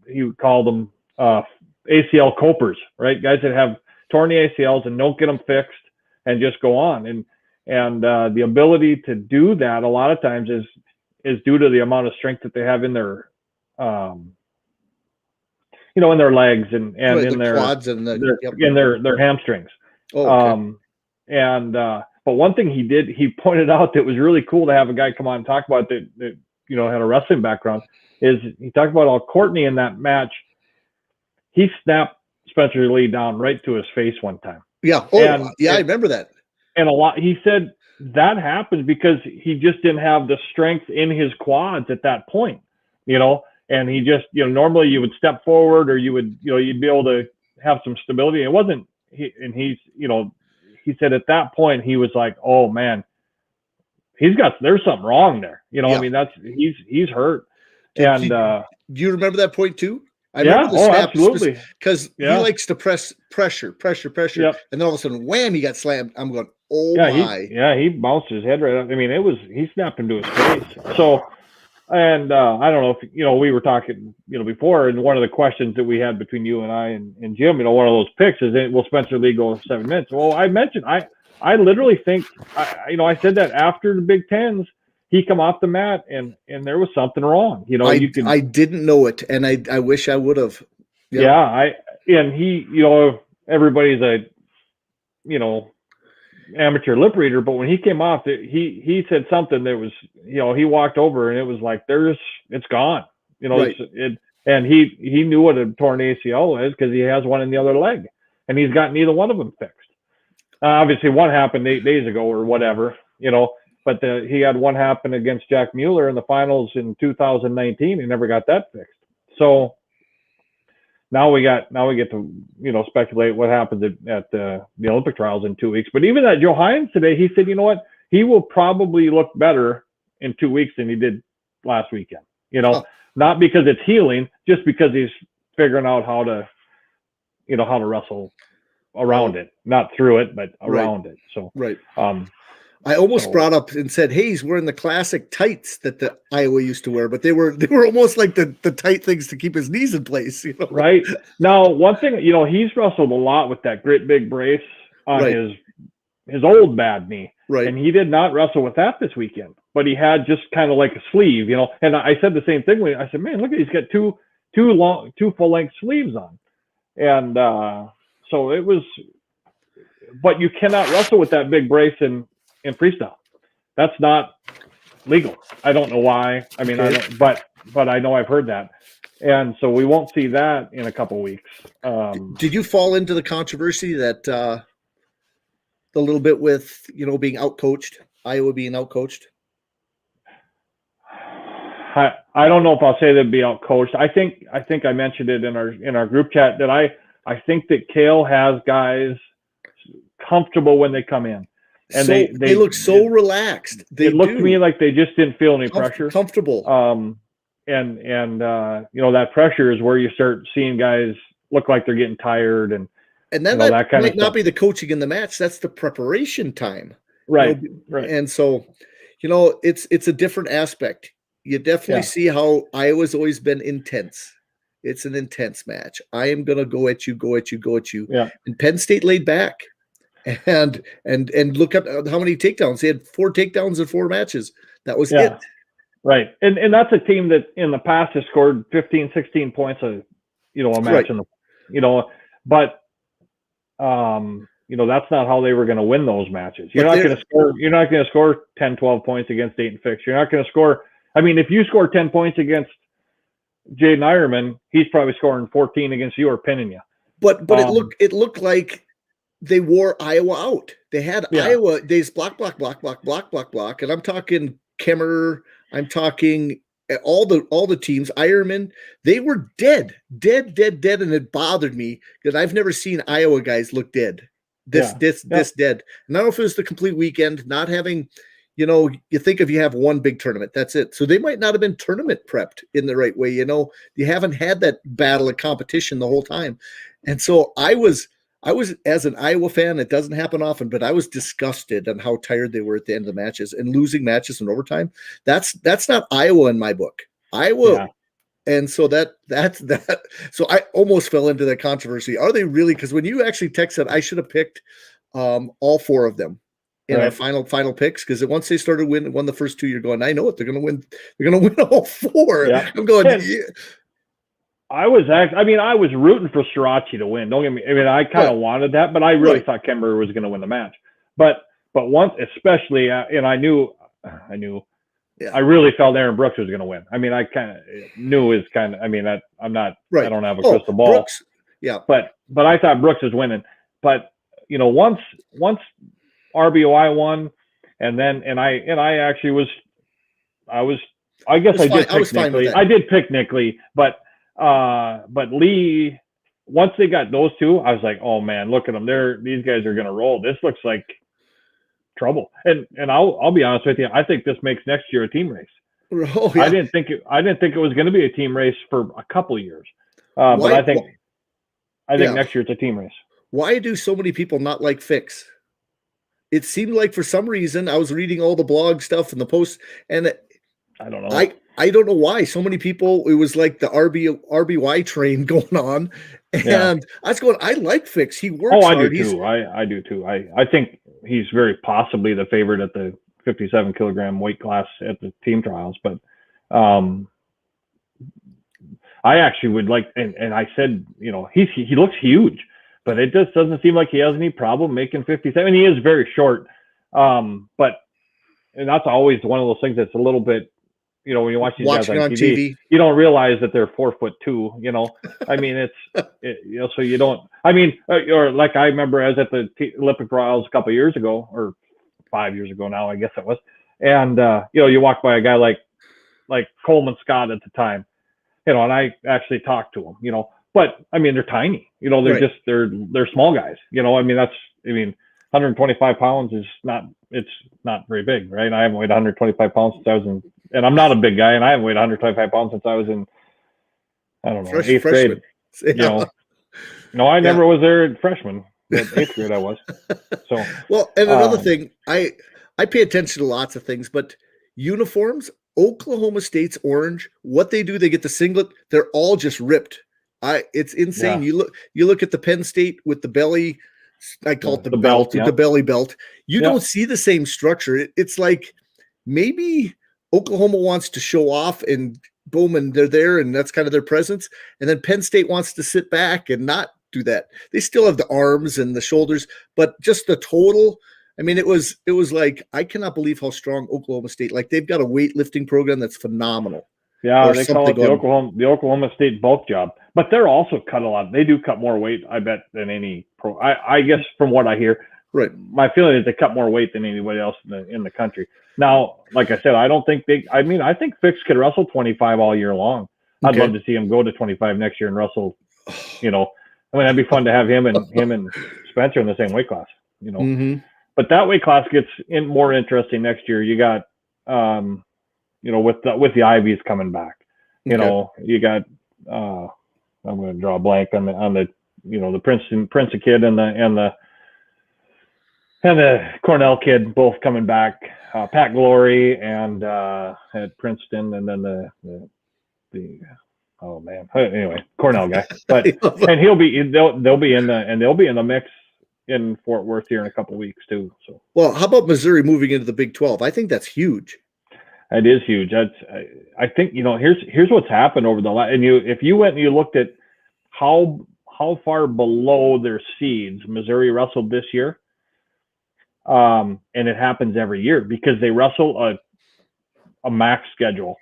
he would call them ACL copers, right? Guys that have torn the ACLs and don't get them fixed and just go on. And the ability to do that a lot of times is due to the amount of strength that they have in their, in their legs and
Right,
in their
quads and
their hamstrings.
Oh, okay.
But one thing he pointed out that was really cool to have a guy come on and talk about that had a wrestling background, is he talked about how Courtney in that match, he snapped Spencer Lee down right to his face one time.
Yeah. Oh, I remember that.
And he said that happened because he just didn't have the strength in his quads at that point, and he just, normally you would step forward or you'd be able to have some stability. It wasn't, he said at that point, he was like, oh man, there's something wrong there. I mean, he's hurt. Do
you remember that point too? I
remember the snap
absolutely. Because he likes to press pressure. Yep. And then all of a sudden, wham, he got slammed. I'm going, my.
He bounced his head right up. I mean, he snapped him to his face. So, and I don't know if, we were talking, before, and one of the questions that we had between you and I and Jim, one of those picks is, will Spencer Lee go 7 minutes? Well, I mentioned, I literally think, I said that after the Big Tens, he come off the mat and there was something wrong.
I didn't know it, and I wish I would have.
Yep. Yeah, everybody's a, amateur lip reader, but when he came off, he said something that was, he walked over and it was like, it's gone.
Right.
And he knew what a torn ACL is because he has one in the other leg, and he's got neither one of them fixed. Obviously, one happened 8 days ago or whatever, but he had one happen against Jack Mueller in the finals in 2019. He never got that fixed. So now we get to, speculate what happens at the Olympic trials in 2 weeks. But even at Joe Hines today, he said, he will probably look better in 2 weeks than he did last weekend. Not because it's healing, just because he's figuring out how to wrestle around it, not through it, but around it. So,
right. I almost brought up and said, hey, he's wearing the classic tights that the Iowa used to wear, but they were almost like the tight things to keep his knees in place.
Right. Now, one thing, he's wrestled a lot with that great big brace on his old bad knee.
Right.
And he did not wrestle with that this weekend, but he had just kind of like a sleeve, and I said the same thing I said, man, look at, he's got two full length sleeves on. And so it was, but you cannot wrestle with that big brace in freestyle. That's not legal. I don't know why. I mean, I don't, but I know I've heard that. And so we won't see that in a couple weeks.
Did you fall into the controversy that the little bit with, being outcoached, Iowa being outcoached?
I don't know if I'll say they'd be outcoached. I think I mentioned it in our group chat that I think that Kale has guys comfortable when they come in. And
so, they look so relaxed.
It looked to me like they just didn't feel any pressure.
Comfortable.
And that pressure is where you start seeing guys look like they're getting tired and
then that might not be the coaching in the match. That's the preparation time.
Right. Right.
And so, it's a different aspect. You definitely see how Iowa's always been intense. It's an intense match. I am going to go at you.
Yeah.
And Penn State laid back. And look up how many takedowns. They had 4 takedowns in 4 matches. That was it.
Right. And that's a team that in the past has scored 15, 16 points a match but that's not how they were going to win those matches. You're not going to score 10, 12 points against Dayton Fix. You're not going to score. I mean, if you score 10 points against Jaden Ironman, he's probably scoring 14 against you or pinning you.
But it looked like they wore Iowa out. They had Iowa. They just block. And I'm talking Kemmerer. I'm talking all the teams. Ironman. They were dead. And it bothered me because I've never seen Iowa guys look dead. This dead. And I don't know if it was the complete weekend, not having, you think if you have one big tournament, that's it. So they might not have been tournament prepped in the right way. You haven't had that battle of competition the whole time. And so I was, as an Iowa fan, it doesn't happen often, but I was disgusted on how tired they were at the end of the matches and losing matches in overtime. That's not Iowa in my book. Iowa. Yeah. And so that's that. So I almost fell into that controversy. Are they really? Because when you actually texted, I should have picked all 4 of them in our final picks. Because once they started won the first 2, you're going, I know it. They're going to win. They're going to win all 4. Yeah. I'm going.
I was rooting for Srirachi to win. Don't get me. I mean, I kind of wanted that, but I really thought Kemper was going to win the match. But once, especially, and I knew, I really felt Aaron Brooks was going to win. I mean, I kind of knew his kind of. I mean, I'm not.
Right.
I don't have a crystal ball.
Brooks, yeah.
But I thought Brooks was winning. But once RBOI won, and I actually was. I guess I did pick Nick Lee. I did pick Nick Lee, but Lee, once they got those two, I was like, oh man, look at them. These guys are gonna roll. This looks like trouble. And I'll be honest with you, I think this makes next year a team race.
Oh, yeah.
I didn't think it was gonna be a team race for a couple of years. But I think next year it's a team race.
Why do so many people not like Fix? It seemed like for some reason, I was reading all the blog stuff and the posts, and
I don't know.
I don't know why so many people. It was like the RBY train going on, and I was going. I like Fix. He works.
Oh, I
hard.
do too. I do too. I think he's very possibly the favorite at the 57 kilogram weight class at the team trials. But I actually would like, and I said, he looks huge, but it just doesn't seem like he has any problem making 57. He is very short, and that's always one of those things that's a little bit. When you watch these guys on TV, you don't realize that they're 4'2". I mean, so you don't. I mean, or like I remember I was at the Olympic trials a couple of years ago, or 5 years ago now, I guess it was. And you walk by a guy like Coleman Scott at the time, and I actually talked to him, But I mean, they're tiny. They're just they're small guys. I mean, 125 pounds is not. It's not very big, right? I haven't weighed 125 pounds since I was in. And I'm not a big guy, and I haven't weighed 125 pounds since I was in, I don't know, 8th grade.
Yeah.
No, I never was there at freshman. But 8th grade I was. So
well, and another thing, I pay attention to lots of things, but uniforms, Oklahoma State's orange, what they do, they get the singlet, they're all just ripped. It's insane.
Yeah.
You look at the Penn State with the belly, I call it the belt,
yeah.
the belly belt. You don't see the same structure. It's like maybe Oklahoma wants to show off and boom, and they're there, and that's kind of their presence. And then Penn State wants to sit back and not do that. They still have the arms and the shoulders, but just the total. I mean, it was like, I cannot believe how strong Oklahoma State, like they've got a weightlifting program that's phenomenal.
Yeah, they call it the Oklahoma State bulk job, but they're also cut a lot. They do cut more weight, I bet, than any pro. I guess from what I hear,
right.
My feeling is they cut more weight than anybody else in the country. Now, like I said, I don't think I think Fix could wrestle 25 all year long. I'd love to see him go to 25 next year and wrestle. That'd be fun to have him and Spencer in the same weight class.
Mm-hmm.
But that weight class gets more interesting next year. You got, with the Ivies coming back, you got. I'm going to draw a blank on the Princeton kid and the Cornell kid both coming back. Pat Glory and at Princeton, and then the oh man, anyway, Cornell guy. But and they'll be in the mix in Fort Worth here in a couple of weeks too. So
well, how about Missouri moving into the Big 12? I think that's huge.
It is huge. I think here's what's happened over the last. And if you went and you looked at how far below their seeds Missouri wrestled this year. And it happens every year because they wrestle a max schedule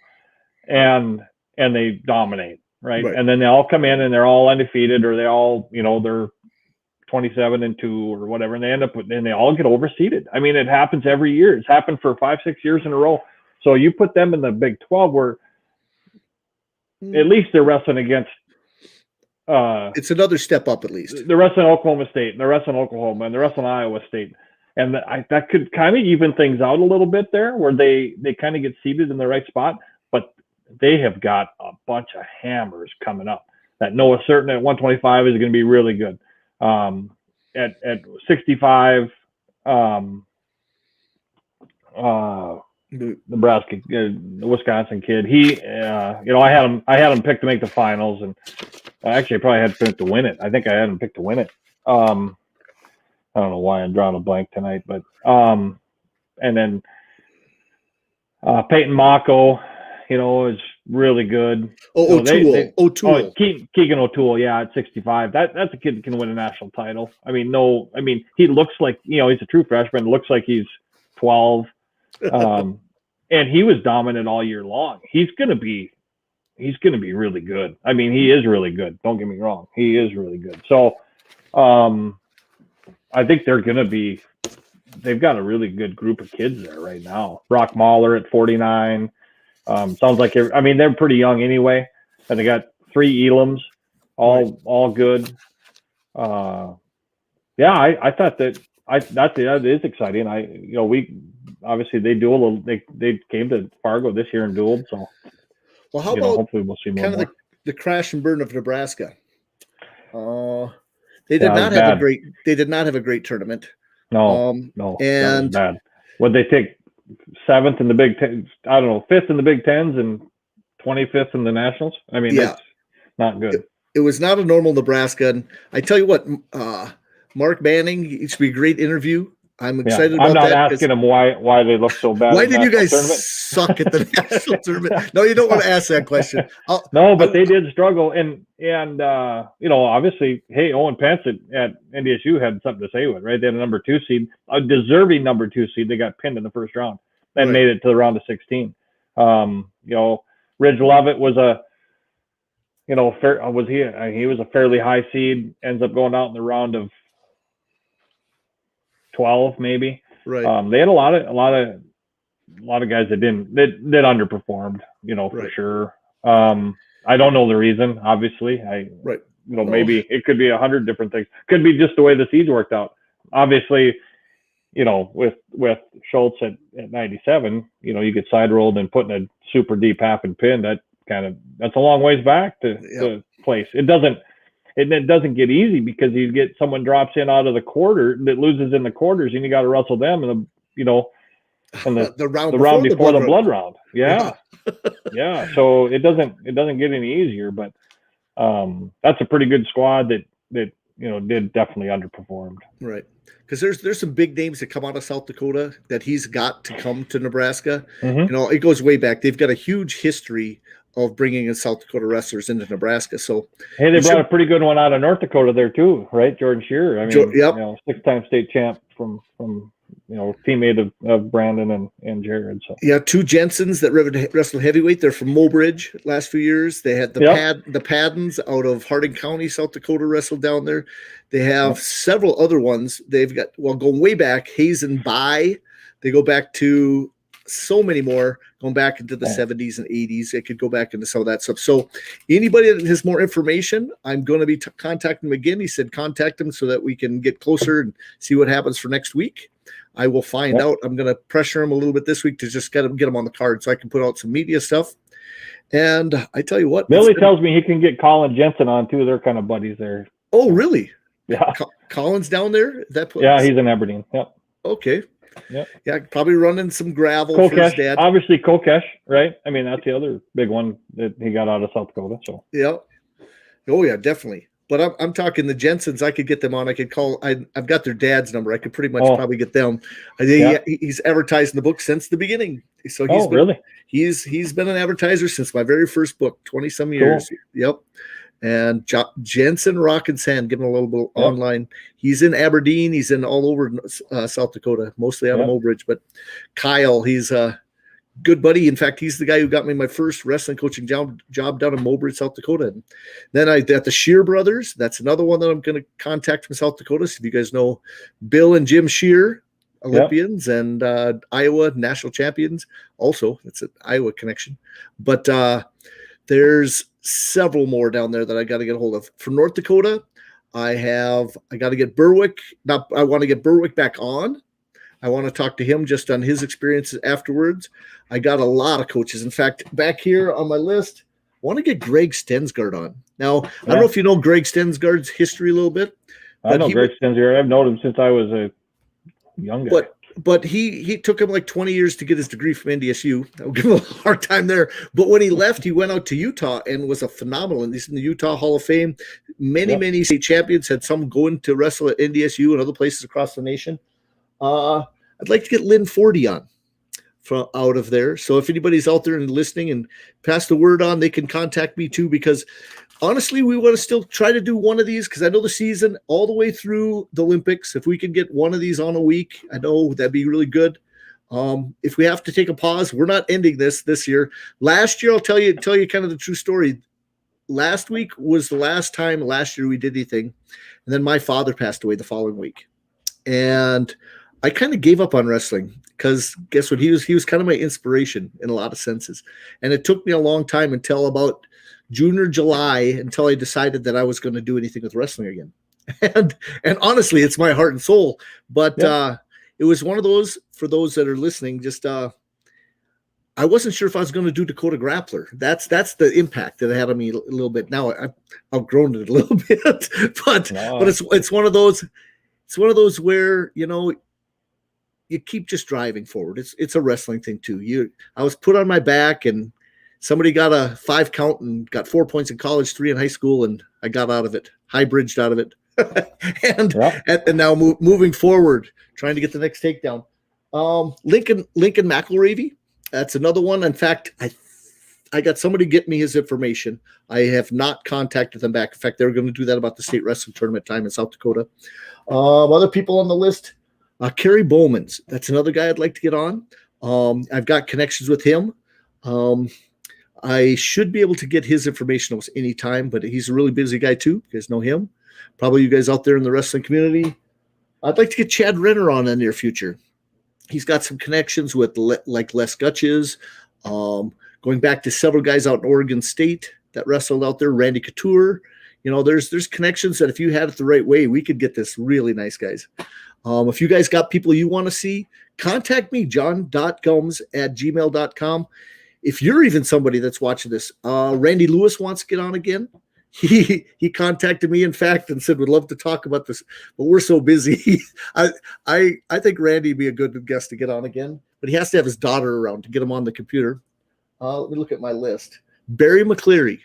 and they dominate, right? And then they all come in and they're all undefeated, or they all, they're 27-2 or whatever, and they end up and they all get overseeded. I mean, it happens every year. It's happened for 5-6 years in a row. So you put them in the Big 12 where at least they're wrestling against.
It's another step up at least.
They're wrestling Oklahoma State, and they're wrestling Oklahoma, and they're wrestling Iowa State. And that could kind of even things out a little bit there, where they kind of get seated in the right spot. But they have got a bunch of hammers coming up. That Noah Certain at 125 is going to be really good. At 65, Nebraska, the Wisconsin kid. He, I had him picked to make the finals, and actually I probably had to pick to win it. I think I had him picked to win it. I don't know why I'm drawing a blank tonight, but and then Peyton Mako, is really good.
Oh, O'Toole.
Keegan O'Toole, yeah, at 65. That's a kid that can win a national title. I mean, he looks like, he's a true freshman. Looks like he's 12. And he was dominant all year long. He's gonna be really good. I mean, he is really good. Don't get me wrong. He is really good. So I think they've got a really good group of kids there right now. Brock Mahler at 49. Sounds like they're pretty young anyway, and they got 3 Elams, all good. I thought that is exciting. We obviously they came to Fargo this year and dueled, so
well, how about
hopefully we'll see more.
The crash and burn of Nebraska? They did not have a great tournament.
No,
and
bad. Would they take 7th in the Big Ten? I don't know, 5th in the Big Tens and 25th in the Nationals. I mean, that's not good.
It was not a normal Nebraska. And I tell you what, Mark Manning, it should be a great interview. I'm excited about that.
I'm not asking them why they look so bad.
Why did you guys suck at the national tournament? No, you don't want to ask that question.
No, but they did struggle, and obviously, hey, Owen Pence at NDSU had something to say with it, right? They had a number 2 seed, a deserving number 2 seed. They got pinned in the first round and made it to the round of 16. Ridge Lovett was he was a fairly high seed. Ends up going out in the round of 12 maybe.
Right.
They had a lot of guys that underperformed, for sure. I don't know the reason, obviously. Maybe it could be 100 different things. Could be just the way the seeds worked out. Obviously, with Schultz at 97, you get side rolled and put in a super deep half and pin. That's a long ways back to place. It doesn't get easy because you get someone drops in out of the quarter that loses in the quarters, and you got to wrestle them in the round before the blood round. Yeah. Yeah. So it doesn't get any easier, but that's a pretty good squad that did definitely underperformed.
Right. Because there's some big names that come out of South Dakota that he's got to come to Nebraska.
Mm-hmm.
It goes way back. They've got a huge history of bringing in South Dakota wrestlers into Nebraska. So
hey, they brought a pretty good one out of North Dakota there too, right? Jordan Shearer. I mean, 6-time state champ from teammate of Brandon and Jared. So
2 Jensens that wrestled heavyweight. They're from Mobridge last few years. They had the Paddens out of Harding County, South Dakota, wrestled down there. They have several other ones. They've got going way back, Hazen Bai. They go back to so many more, going back into the 70s and 80s. They could go back into some of that stuff. So anybody that has more information, I'm going to be contacting him again. He said contact him so that we can get closer and see what happens for next week. I will find out. I'm going to pressure him a little bit this week to just get him on the card so I can put out some media stuff. And I tell you what,
Billy tells me he can get Colin Jensen on too. They're kind of buddies there.
Oh, really?
Yeah.
Colin's down there?
Yeah, he's in Aberdeen. Yep.
Okay.
Yep.
Yeah, probably running some gravel
Kokesh,
for his dad.
Obviously Kokesh, right? I mean, that's the other big one that he got out of South Dakota. So
yeah. Oh yeah, definitely. But I'm talking the Jensens. I could get them on. I could call. I've got their dad's number. I could pretty much probably get them. He's advertised in the book since the beginning. So
really?
He's been an advertiser since my very first book, 20-some years. Cool. Yep. And Jensen Rock and Sand, give him a little bit online. He's in Aberdeen. He's in all over South Dakota, mostly out of Mobridge. But Kyle, he's a good buddy. In fact, he's the guy who got me my first wrestling coaching job down in Mobridge, South Dakota. And then I got the Shear brothers. That's another one that I'm going to contact from South Dakota. So if you guys know Bill and Jim Shear, Olympians and Iowa national champions. Also, it's an Iowa connection. But there's several more down there that I got to get a hold of. From North Dakota, I got to get Berwick. I want to get Berwick back on. I want to talk to him just on his experiences afterwards. I got a lot of coaches. In fact, back here on my list, I want to get Greg Stensgaard on. Now, I don't know if you know Greg Stensgaard's history a little bit.
I know Greg Stensgaard. I've known him since I was a young guy.
But he took him like 20 years to get his degree from NDSU. I'll give him a hard time there. But when he left, he went out to Utah and was a phenomenal. And he's in the Utah Hall of Fame. Many state champions, had some going to wrestle at NDSU and other places across the nation. I'd like to get Lynn Forty on. from out of there. So if anybody's out there and listening and pass the word on, they can contact me too, because honestly, we want to still try to do one of these, because I know the season all the way through the Olympics, if we can get one of these on a week, I know that'd be really good. If we have to take a pause, we're not ending this year. Last year, I'll tell you kind of the true story. Last week was the last time last year we did anything. And then my father passed away the following week. And I kind of gave up on wrestling, because guess what? He was kind of my inspiration in a lot of senses. And it took me a long time until about June or July until I decided that I was going to do anything with wrestling again. And honestly, it's my heart and soul. But it was one of those, for those that are listening, just I wasn't sure if I was going to do Dakota Grappler. That's the impact that it had on me a little bit. Now I've outgrown it a little bit, but it's one of those. It's one of those where, you know, you keep just driving forward. It's a wrestling thing too. I was put on my back, and somebody got a 5 count and got 4 points in college, 3 in high school, and I got out of it, high bridged out of it, and now moving forward, trying to get the next takedown. Lincoln McElravy. That's another one. In fact, I got somebody get me his information. I have not contacted them back. In fact, they were going to do that about the state wrestling tournament time in South Dakota. Other people on the list, Kerry Bowmans. That's another guy I'd like to get on. I've got connections with him. I should be able to get his information almost any time, but he's a really busy guy too. You guys know him. Probably you guys out there in the wrestling community. I'd like to get Chad Renner on in the near future. He's got some connections with like Les Gutches, going back to several guys out in Oregon State that wrestled out there, Randy Couture. You know, there's connections that if you had it the right way, we could get this really nice guys. If you guys got people you want to see, contact me, john.gums@gmail.com. If you're even somebody that's watching this, Randy Lewis wants to get on again. He contacted me, in fact, and said, would love to talk about this, but we're so busy. I think Randy would be a good guest to get on again, but he has to have his daughter around to get him on the computer. Let me look at my list. Barry McCleary,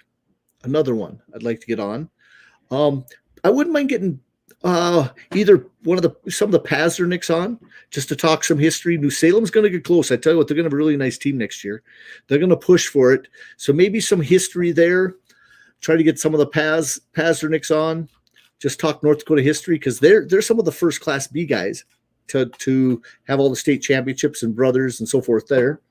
another one I'd like to get on. I wouldn't mind getting either some of the Pazernicks on, just to talk some history. New Salem's going to get close. I tell you what, they're going to have a really nice team next year. They're going to push for it. So maybe some history there. Try to get some of the Pazernicks on, just talk North Dakota history, because they're some of the first Class B guys to have all the state championships and brothers and so forth there.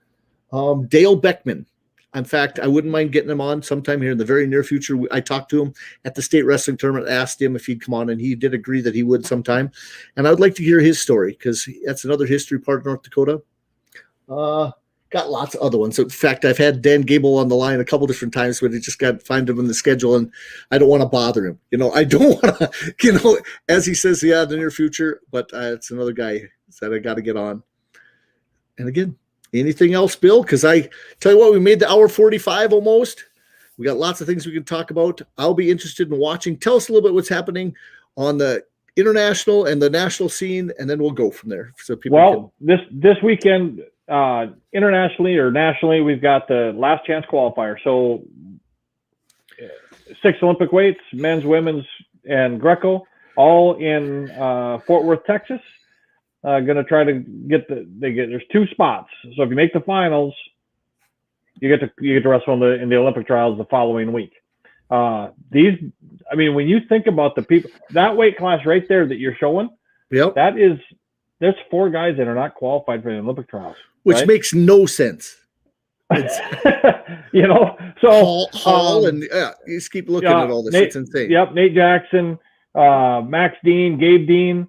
Dale Beckman. In fact, I wouldn't mind getting him on sometime here in the very near future. I talked to him at the state wrestling tournament, asked him if he'd come on, and he did agree that he would sometime. And I'd like to hear his story, because that's another history part of North Dakota. Got lots of other ones. In fact, I've had Dan Gable on the line a couple different times, but I just got to find him in the schedule, and I don't want to bother him. You know, I don't want to, as he says, in the near future, but it's another guy that I got to get on. And again, anything else, Bill? Because I tell you what, we made the hour 45 almost. We got lots of things we can talk about. I'll be interested in watching. Tell us a little bit what's happening on the international and the national scene, and then we'll go from there. So people
this weekend, internationally or nationally, we've got the last chance qualifier. So 6 Olympic weights, men's, women's, and Greco, all in Fort Worth, Texas. Going to try to there's 2 spots. So if you make the finals, you get to wrestle in the Olympic trials the following week. When you think about the people, that weight class right there that you're showing, there's 4 guys that are not qualified for the Olympic trials.
Which makes no sense. It's,
so
Hall and you just keep looking at all this. It's insane.
Yep, Nate Jackson, Max Dean, Gabe Dean.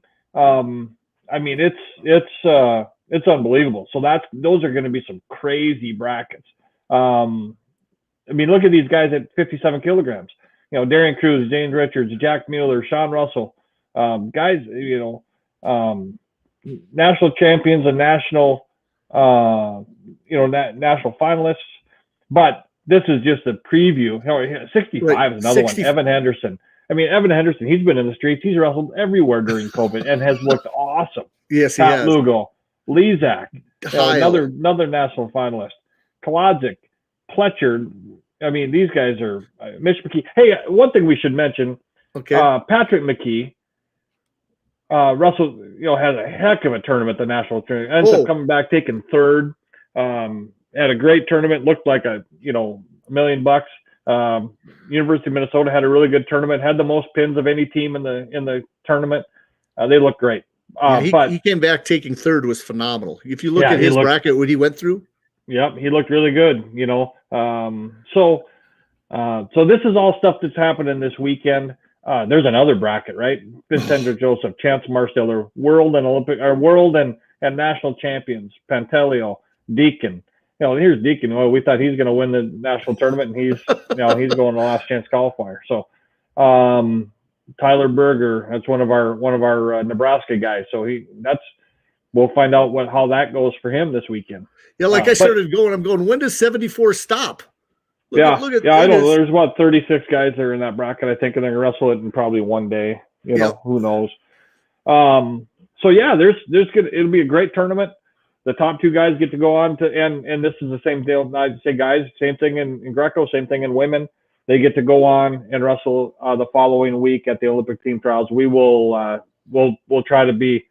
It's unbelievable. So those are going to be some crazy brackets. Look at these guys at 57 kilograms. Darian Cruz, James Richards, Jack Mueller, Sean Russell, guys. National champions and national finalists. But this is just a preview. 65 is another one. Evan Henderson. Evan Henderson, he's been in the streets. He's wrestled everywhere during COVID and has looked awesome.
Yes, he
Pat
has.
Lugo, Lezak, another national finalist. Kolodzik, Pletcher. These guys are Mitch Mckee. Hey, one thing we should mention.
Okay.
Patrick Mckee. Russell, had a heck of a tournament, the national tournament. Ends up coming back taking 3rd. Had a great tournament. Looked like $1 million. University of Minnesota had a really good tournament. Had the most pins of any team in the tournament. They looked great.
But he came back taking third, was phenomenal. If you look at his bracket, what he went through.
Yep, he looked really good. So this is all stuff that's happening this weekend. There's another bracket, right? Vincent Joseph, Chance Marsdale, they're world and national champions. Pantelio, Deacon. Here's Deacon. Well, we thought he's going to win the national tournament, and he's he's going to last chance qualifier. So, Tyler Berger, that's one of our Nebraska guys. So we'll find out how that goes for him this weekend.
Yeah, I started going. I'm going. When does 74 stop?
Look at I don't know. There's about 36 guys there in that bracket, I think, and they're going to wrestle it in probably one day. Who knows? So yeah, it'll be a great tournament. The top two guys get to go on to, and this is the same deal. I'd say guys, same thing in Greco, same thing in women. They get to go on and wrestle the following week at the Olympic team trials. We will we'll try to be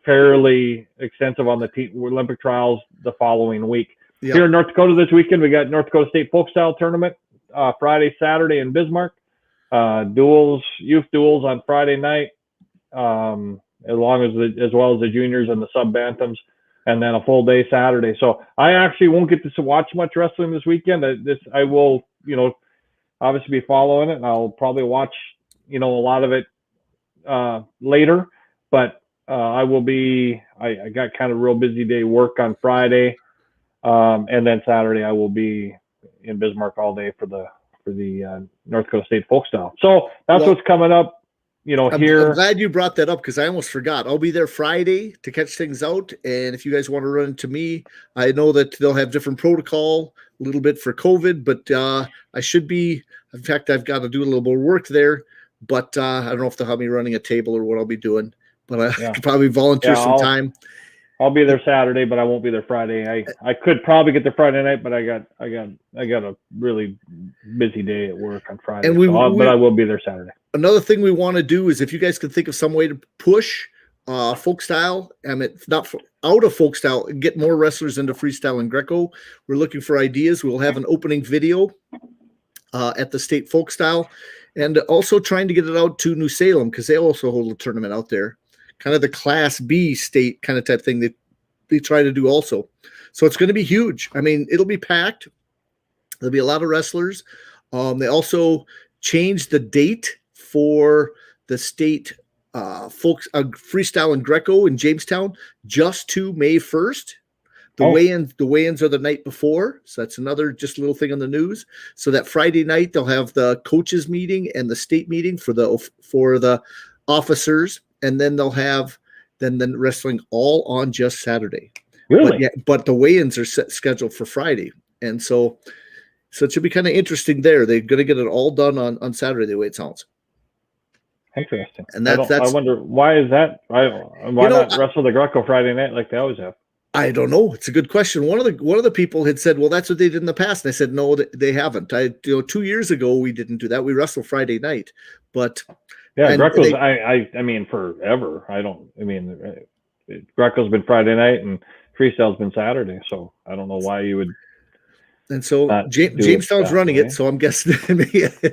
fairly extensive on the Olympic trials the following week. Yep. Here in North Dakota this weekend, we got North Dakota State Folk Style Tournament Friday, Saturday in Bismarck. Youth duels on Friday night, as well as the juniors and the sub bantams, and then a full day Saturday. So I actually won't get to watch much wrestling this weekend. I will, obviously be following it, and I'll probably watch, a lot of it later. But I got kind of a real busy day work on Friday. And then Saturday I will be in Bismarck all day for the North Dakota State Folk Style. So that's what's coming up, here.
I'm glad you brought that up because I almost forgot. I'll be there Friday to catch things out. And if you guys want to run into me, I know that they'll have different protocol, a little bit for COVID, but I should be. In fact, I've got to do a little more work there, but I don't know if they'll have me running a table or what I'll be doing, but I could probably volunteer some time.
I'll be there Saturday, but I won't be there Friday. I could probably get there Friday night, but I got a really busy day at work on Friday. And but I will be there Saturday.
Another thing we want to do is if you guys can think of some way to push folk style, out of folk style, and get more wrestlers into freestyle and Greco, we're looking for ideas. We'll have an opening video at the state folk style, and also trying to get it out to New Salem because they also hold a tournament out there. Kind of the Class B state kind of type thing that they try to do also. So it's going to be huge. I mean, it'll be packed. There'll be a lot of wrestlers. They also changed the date for the state folks freestyle and Greco in Jamestown just to May 1st. The weigh-ins are the night before. So that's another just little thing on the news. So that Friday night, they'll have the coaches meeting and the state meeting for the officers. And then they'll have then wrestling all on just Saturday.
Really?
But the weigh-ins are scheduled for Friday. And so it should be kind of interesting there. They're going to get it all done on Saturday, the way it sounds.
Interesting.
And that's
I wonder, why is that? Why not wrestle the Greco Friday night like they always have? I
don't know. It's a good question. One of the people had said, well, that's what they did in the past. And I said, no, they haven't. 2 years ago, we didn't do that. We wrestled Friday night. But
yeah, Greco's, I mean, forever. Greco's been Friday night and freestyle's been Saturday. So I don't know why you would.
And so Jamestown's running it. So I'm guessing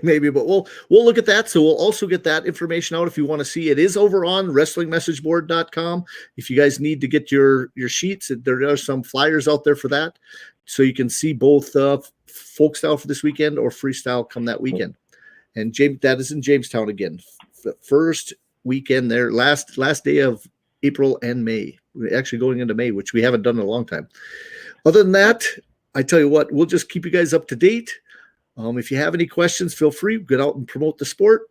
maybe, but we'll look at that. So we'll also get that information out if you want to see. It is over on wrestlingmessageboard.com. If you guys need to get your sheets, there are some flyers out there for that. So you can see both folk style for this weekend or freestyle come that weekend. And that is in Jamestown again. First weekend there, last day of April and May. We're actually going into May, which we haven't done in a long time. Other than that, I tell you what, we'll just keep you guys up to date. If you have any questions, feel free. Get out and promote the sport.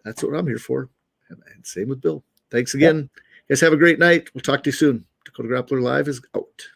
That's what I'm here for. And same with Bill. Thanks again. You guys have a great night. We'll talk to you soon. Dakota Grappler Live is out.